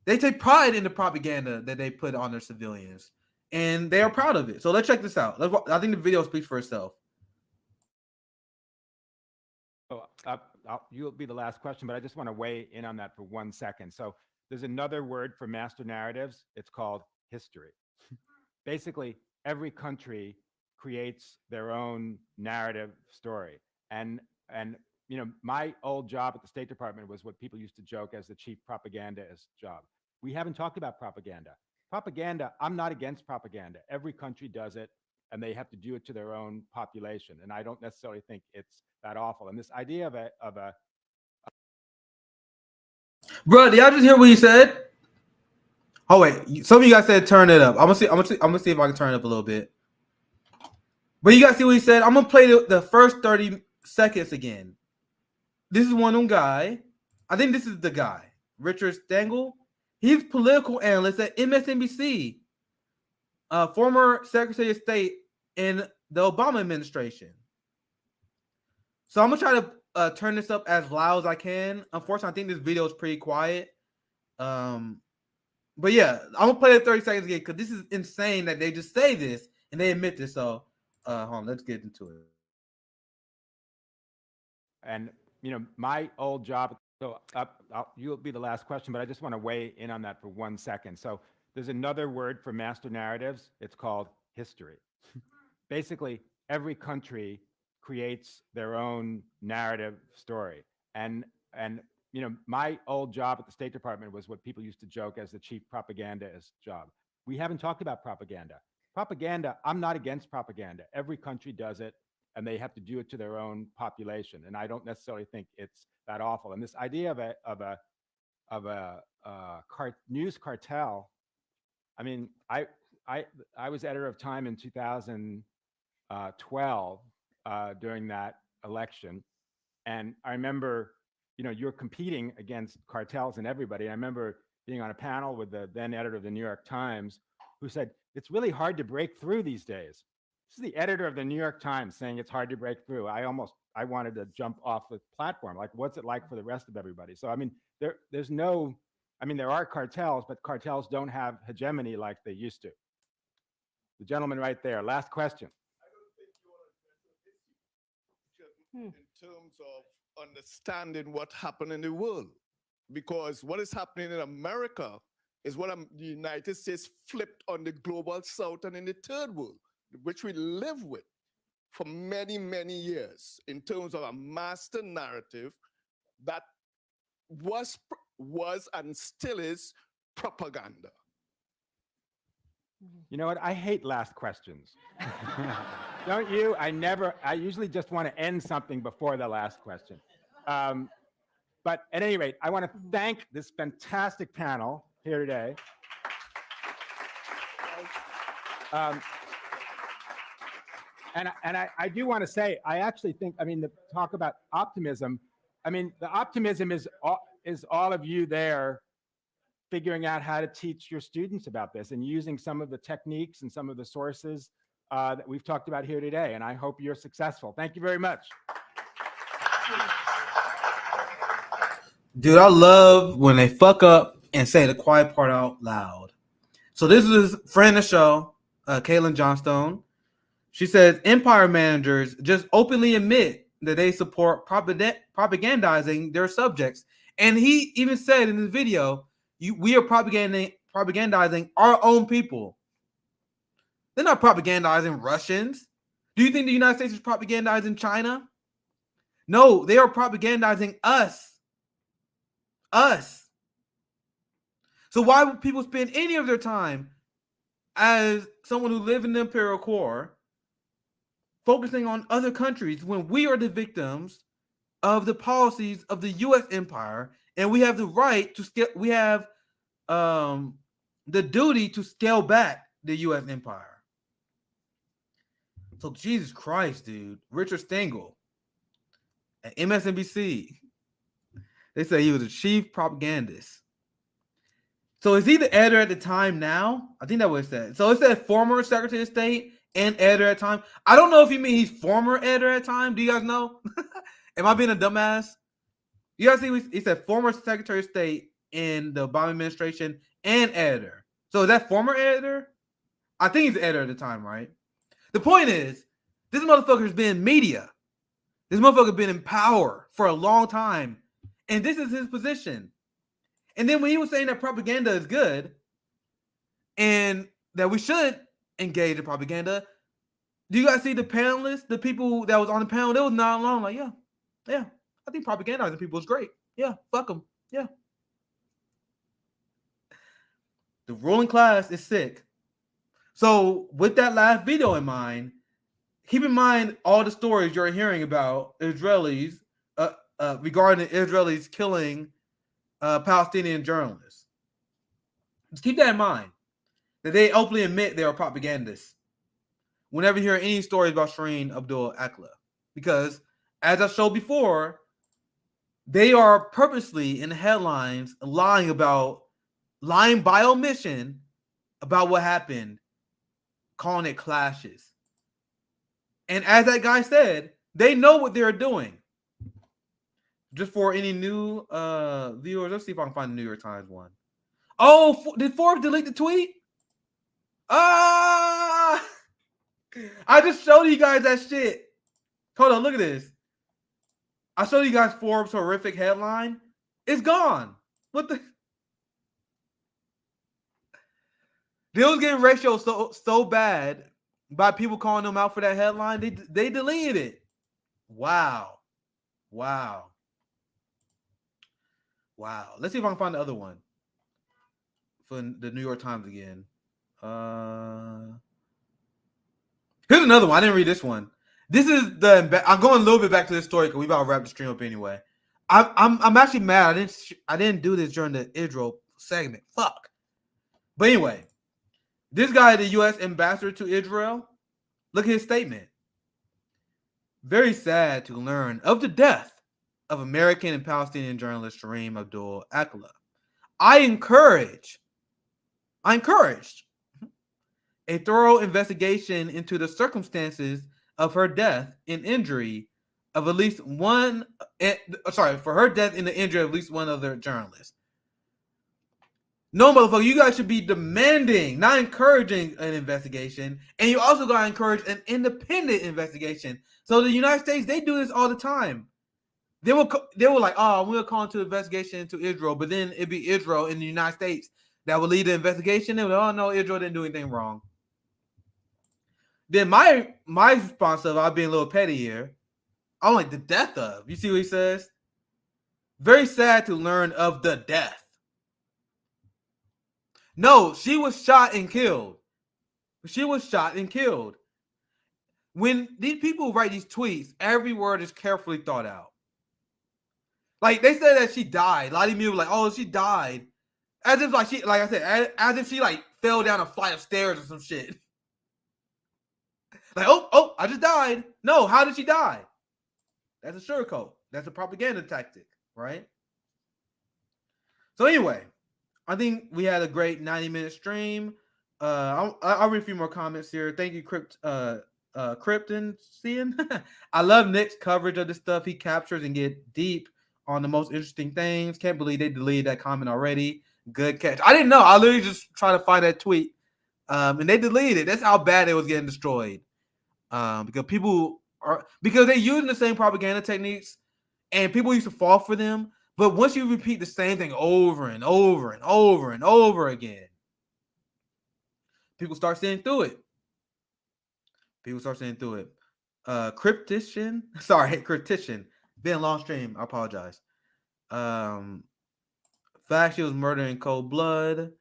they take pride in the propaganda that they put on their civilians, and they are proud of it. So let's check this out. I think the video speaks for itself. Oh, you'll be the last question, but I just want to weigh in on that for 1 second. So there's another word for master narratives. It's called history. Basically, every country creates their own narrative story. And you know, my old job at the State Department was what people used to joke as the chief propagandist job. We haven't talked about propaganda. Propaganda, I'm not against propaganda. Every country does it, and they have to do it to their own population. And I don't necessarily think it's that awful. And this idea of a Bro, did y'all just hear what he said? Oh wait, some of you guys said turn it up. I'm gonna see if I can turn it up a little bit. But you guys see what he said? I'm gonna play the first 30 seconds again. This is one of them guy. I think this is the guy, Richard Stengel. He's political analyst at MSNBC, former Secretary of State in the Obama administration. So I'm gonna try to turn this up as loud as I can. Unfortunately, I think this video is pretty quiet. But yeah, I'm gonna play it 30 seconds again because this is insane that they just say this and they admit this. So hold on, let's get into it. And you know, my old job. So you'll be the last question, but I just want to weigh in on that for 1 second. So there's another word for master narratives. It's called history. Basically, every country creates their own narrative story. And you know, my old job at the State Department was what people used to joke as the chief propagandist job. We haven't talked about propaganda. Propaganda, I'm not against propaganda. Every country does it, and they have to do it to their own population. And I don't necessarily think it's that awful. And this idea of a news cartel. I mean, I was editor of Time in 2012 during that election, and I remember, you know, you're competing against cartels and everybody. I remember being on a panel with the then editor of the New York Times, who said it's really hard to break through these days. This is the editor of the New York Times saying it's hard to break through. I wanted to jump off the platform. Like, what's it like for the rest of everybody? So, I mean, there are cartels, but cartels don't have hegemony like they used to. The gentleman right there, last question. I don't think you want to in terms of understanding what happened in the world. Because what is happening in America is what the United States flipped on the global south and in the third world, which we live with for many, many years in terms of a master narrative that was and still is propaganda. You know what? I hate last questions. Don't you? I usually just want to end something before the last question. But at any rate, I want to thank this fantastic panel here today. And I do want to say, I actually think, the talk about optimism, the optimism is all of you there figuring out how to teach your students about this and using some of the techniques and some of the sources that we've talked about here today. And I hope you're successful. Thank you very much. Dude, I love when they fuck up and say the quiet part out loud. So this is a friend of the show, Caitlin Johnstone. She says empire managers just openly admit that they support propagandizing their subjects. And he even said in the video, we are propagandizing our own people. They're not propagandizing Russians. Do you think the United States is propagandizing China? No, they are propagandizing us. Us. So why would people spend any of their time as someone who lives in the imperial core focusing on other countries when we are the victims of the policies of the U.S. empire, and we have the right to scale, we have the duty to scale back the U.S. empire. So Jesus Christ, dude. Richard Stengel at MSNBC. They say he was a chief propagandist. So is he the editor at the time now? I think that was said. So it said former Secretary of State and editor at the time. I don't know if you mean he's former editor at the time. Do you guys know? Am I being a dumbass? You guys see he said former Secretary of State in the Obama administration and editor. So is that former editor? I think he's the editor at the time, right? The point is, this motherfucker's been in media. This motherfucker's been in power for a long time. And this is his position. And then when he was saying that propaganda is good and that we should engage in propaganda, do you guys see the panelists, the people that was on the panel? They was not alone. Like, yeah, I think propagandizing people is great. Yeah, fuck them. Yeah. The ruling class is sick. So with that last video in mind, keep in mind all the stories you're hearing about Israelis regarding the Israelis killing Palestinian journalists. Just keep that in mind, that they openly admit they are propagandists whenever you hear any stories about Shireen Abu Akleh. Because, as I showed before, they are purposely in the headlines lying by omission about what happened, calling it clashes. And as that guy said, they know what they're doing. Just for any new viewers, let's see if I can find the New York Times one. Oh, did Forbes delete the tweet? I just showed you guys that shit. Hold on, look at this. I showed you guys Forbes' horrific headline. It's gone. What the? They was getting ratio so bad by people calling them out for that headline. They deleted it. Wow. Let's see if I can find the other one for the New York Times again. Here's another one. I didn't read this one. This is I'm going a little bit back to this story because we about to wrap the stream up anyway. I'm actually mad. I didn't do this during the Israel segment. Fuck. But anyway, this guy, the U.S. ambassador to Israel, look at his statement. Very sad to learn of the death of American and Palestinian journalist Shireen Abu Akleh. I encouraged a thorough investigation into the circumstances of her death and injury of at least one, for her death and the injury of at least one other journalist. No, motherfucker, you guys should be demanding, not encouraging an investigation. And you also got to encourage an independent investigation. So the United States, they do this all the time. They were like, oh, we'll call into investigation into Israel, but then it'd be Israel in the United States that would lead the investigation. They would, oh, no, Israel didn't do anything wrong. Then my response of, I'll be a little petty here, I'm like, the death of. You see what he says? Very sad to learn of the death. No, she was shot and killed. She was shot and killed. When these people write these tweets, every word is carefully thought out. Like, they said that she died. A lot of people were like, oh, she died. As if, like, she, like I said, as if she, like, fell down a flight of stairs or some shit. Like, oh, I just died. No, how did she die? That's a sugarcoat. That's a propaganda tactic, right? So anyway, I think we had a great 90-minute stream. I'll read a few more comments here. Thank you, Krypton. I love Nick's coverage of this stuff. He captures and get deep on the most interesting things. Can't believe they deleted that comment already. Good catch. I didn't know. I literally just tried to find that tweet, and they deleted it. That's how bad it was getting destroyed. Because they're using the same propaganda techniques, and people used to fall for them. But once you repeat the same thing over and over and over and over again, people start seeing through it. Critician. Been a long stream. I apologize. Fact, she was murdered in cold blood.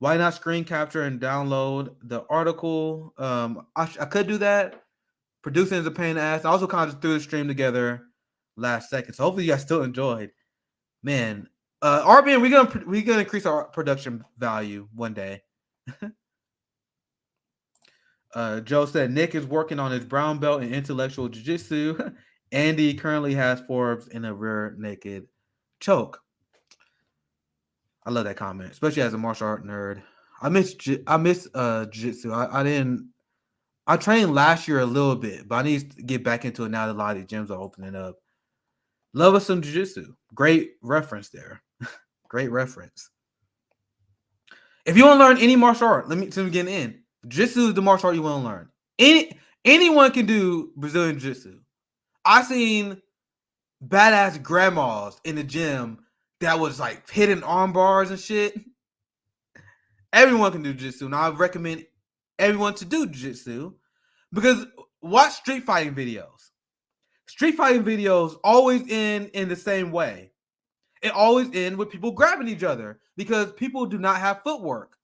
Why not screen capture and download the article? I could do that. Producing is a pain in the ass. I also kind of just threw the stream together last second. So hopefully you guys still enjoyed. Man, RBN, we're gonna increase our production value one day. Joe said Nick is working on his brown belt in intellectual jiu-jitsu. Andy currently has Forbes in a rear naked choke. I love that comment, especially as a martial art nerd. I miss jiu-jitsu. I trained last year a little bit, but I need to get back into it now that a lot of these gyms are opening up. Love us some jiu-jitsu. Great reference there. Great reference. If you want to learn any martial art, let me get in. Jiu-jitsu is the martial art you want to learn. Anyone can do Brazilian jiu-jitsu. I've seen badass grandmas in the gym that was like hitting arm bars and shit. Everyone can do jiu-jitsu. And I recommend everyone to do jiu-jitsu because watch street fighting videos. Street fighting videos always end in the same way. It always ends with people grabbing each other because people do not have footwork.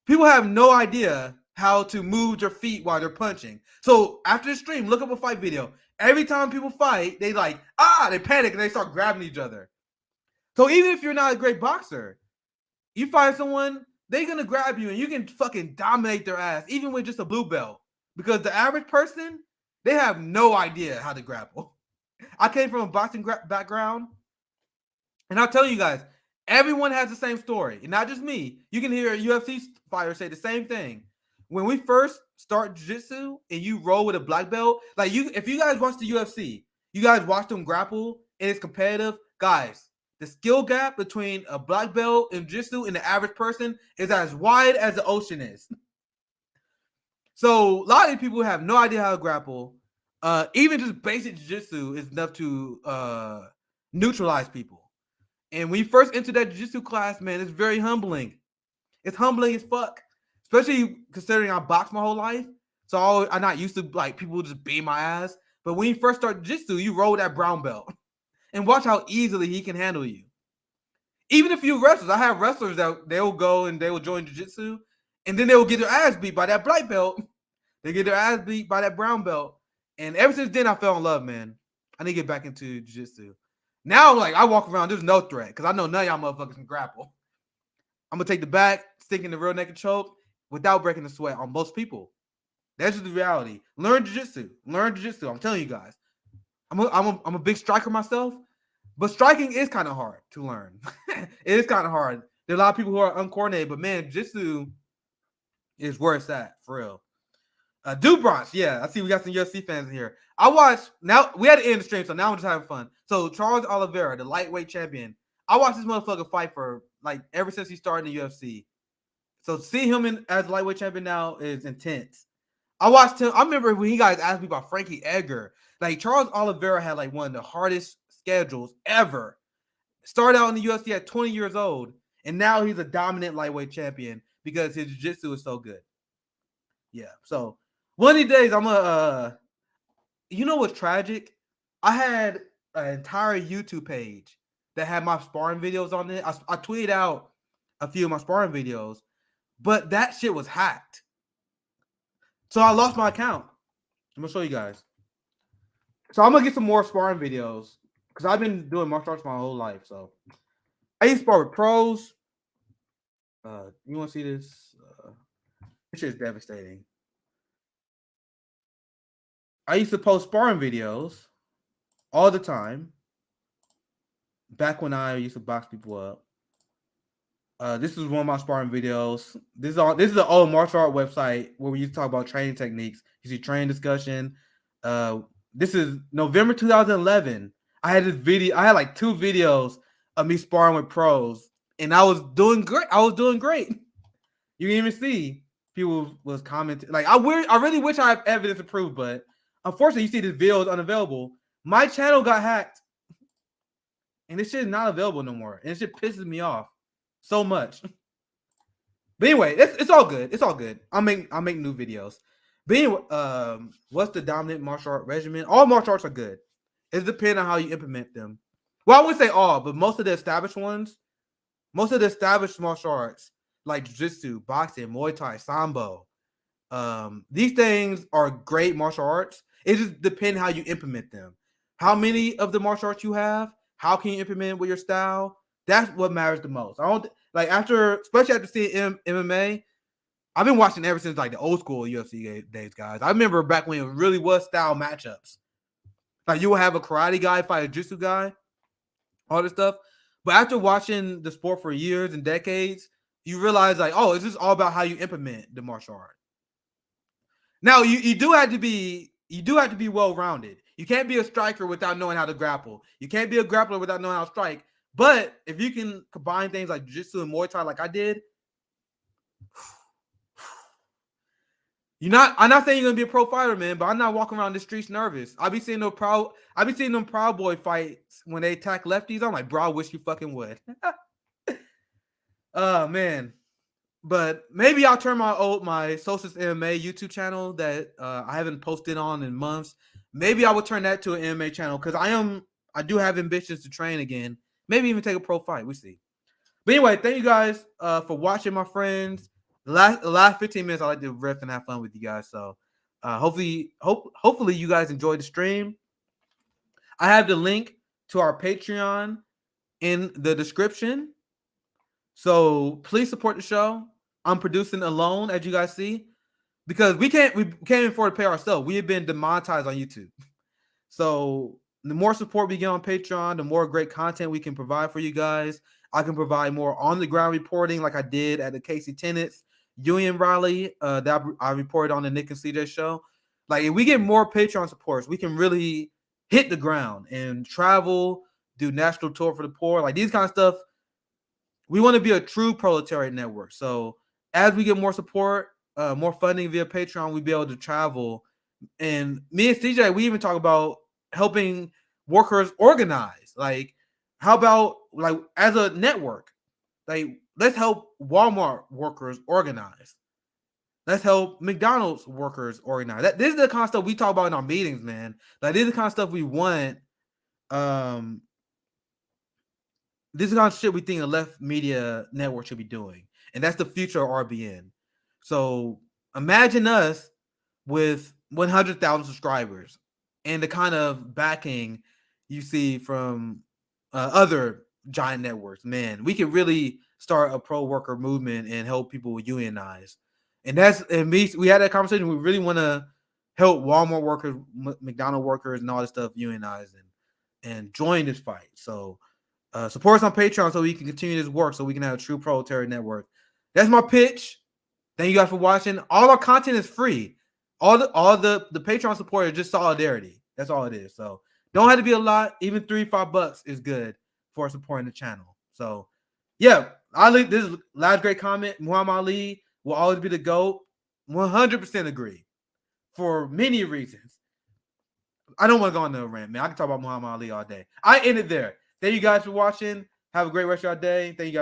People have no idea how to move their feet while they're punching. So after the stream, look up a fight video. Every time people fight, they they panic and they start grabbing each other. So even if you're not a great boxer, you find someone, they're going to grab you and you can fucking dominate their ass, even with just a blue belt. Because the average person, they have no idea how to grapple. I came from a boxing background, and I'll tell you guys, everyone has the same story, and not just me. You can hear a UFC fighter say the same thing. When we first start jiu-jitsu and you roll with a black belt, if you guys watch the UFC, you guys watch them grapple and it's competitive, guys. The skill gap between a black belt in jiu-jitsu and the average person is as wide as the ocean is. So a lot of people have no idea how to grapple. Even just basic jiu-jitsu is enough to neutralize people. And when you first enter that jiu-jitsu class, man, it's very humbling. It's humbling as fuck, especially considering I boxed my whole life. So I'm not used to people just beat my ass. But when you first start jiu-jitsu, you roll that brown belt. And watch how easily he can handle you. Even if you wrestlers, I have wrestlers that they'll go and they will join jiu-jitsu, and then they will get their ass beat by that black belt. They get their ass beat by that brown belt. And ever since then, I fell in love, man. I need to get back into jiu-jitsu. Now, I walk around, there's no threat, because I know none of y'all motherfuckers can grapple. I'm going to take the back, stick in the real naked choke, without breaking the sweat on most people. That's just the reality. Learn jiu-jitsu. I'm telling you guys. I'm a big striker myself, but striking is kind of hard to learn. It is kind of hard. There are a lot of people who are uncoordinated, but man, jiu-jitsu, is where it's at, for real. Dubrons, yeah, I see we got some UFC fans in here. I watched, now we had to end the stream, so now I'm just having fun. So Charles Oliveira, the lightweight champion, I watched this motherfucker fight for like ever since he started in the UFC. So to see him as lightweight champion now is intense. I watched him. I remember when you guys asked me about Frankie Edgar. Like Charles Oliveira had like one of the hardest schedules ever. Started out in the UFC at 20 years old, and now he's a dominant lightweight champion because his jiu-jitsu is so good. Yeah. So one of these days, I'm gonna. You know what's tragic? I had an entire YouTube page that had my sparring videos on it. I tweeted out a few of my sparring videos, but that shit was hacked. So I lost my account. I'm gonna show you guys. So I'm gonna get some more sparring videos because I've been doing martial arts my whole life. So I used to spar with pros. You want to see this? This shit is devastating. I used to post sparring videos all the time. Back when I used to box people up. This is one of my sparring videos. This is an old martial art website where we used to talk about training techniques. You see training discussion. This is November 2011. I had this video. I had like 2 videos of me sparring with pros, and I was doing great. You can even see people was commenting. Like I really wish I had evidence to prove, but unfortunately, you see this video is unavailable. My channel got hacked, and this shit is not available no more. And this shit pisses me off so much. But anyway, it's all good. It's all good. I'll make new videos. But anyway, what's the dominant martial art regimen? All martial arts are good. It depends on how you implement them. Well, I wouldn't say all, but most of the established ones, most of the established martial arts, like jiu-jitsu, boxing, Muay Thai, Sambo, these things are great martial arts. It just depends how you implement them. How many of the martial arts you have, how can you implement it with your style? That's what matters the most. I don't like especially after seeing MMA. I've been watching ever since like the old school UFC days, guys. I remember back when it really was style matchups. Like you would have a karate guy fight a jiu-jitsu guy, all this stuff. But after watching the sport for years and decades, you realize like, oh, it's just all about how you implement the martial art. Now you do have to be well-rounded. You can't be a striker without knowing how to grapple. You can't be a grappler without knowing how to strike. But if you can combine things like jiu-jitsu and Muay Thai like I did, I'm not saying you're gonna be a pro fighter, man, but I'm not walking around the streets nervous. I be seeing them Proud Boy fights when they attack lefties. I'm like, bro, I wish you fucking would. Oh man. But maybe I'll turn my SocialistMMA YouTube channel that I haven't posted on in months. Maybe I would turn that to an MMA channel because I do have ambitions to train again. Maybe even take a pro fight. We see. But anyway, thank you guys for watching, my friends. The last 15 minutes, I like to riff and have fun with you guys. So hopefully you guys enjoyed the stream. I have the link to our Patreon in the description. So please support the show. I'm producing alone, as you guys see, because we can't afford to pay ourselves. We have been demonetized on YouTube. So the more support we get on Patreon, the more great content we can provide for you guys. I can provide more on-the-ground reporting like I did at the Casey Tenets Union rally that I reported on the Nick and CJ show. Like, if we get more Patreon supports, we can really hit the ground and travel, do national tour for the poor. Like, these kind of stuff, we want to be a true proletariat network. So as we get more support, more funding via Patreon, we'll be able to travel. And me and CJ, we even talk about helping workers organize. Like, how about, like, as a network, like, let's help Walmart workers organize. Let's help McDonald's workers organize. This is the kind of stuff we talk about in our meetings, man. Like, this is the kind of stuff we want. This is the kind of shit we think a left media network should be doing. And that's the future of RBN. So imagine us with 100,000 subscribers and the kind of backing you see from other giant networks. Man, we could really start a pro-worker movement and help people unionize. And we had that conversation. We really want to help Walmart workers, McDonald's workers, and all this stuff unionize and join this fight. So support us on Patreon so we can continue this work, so we can have a true proletariat network. That's my pitch. Thank you guys for watching. All our content is free. All the Patreon support is just solidarity. That's all it is. So don't have to be a lot. Even $3-5 is good for supporting the channel. So yeah, Ali, this is last great comment. Muhammad Ali will always be the GOAT. 100% agree for many reasons. I don't want to go on the rant, man. I can talk about Muhammad Ali all day. I end it there. Thank you guys for watching. Have a great rest of your day. Thank you guys.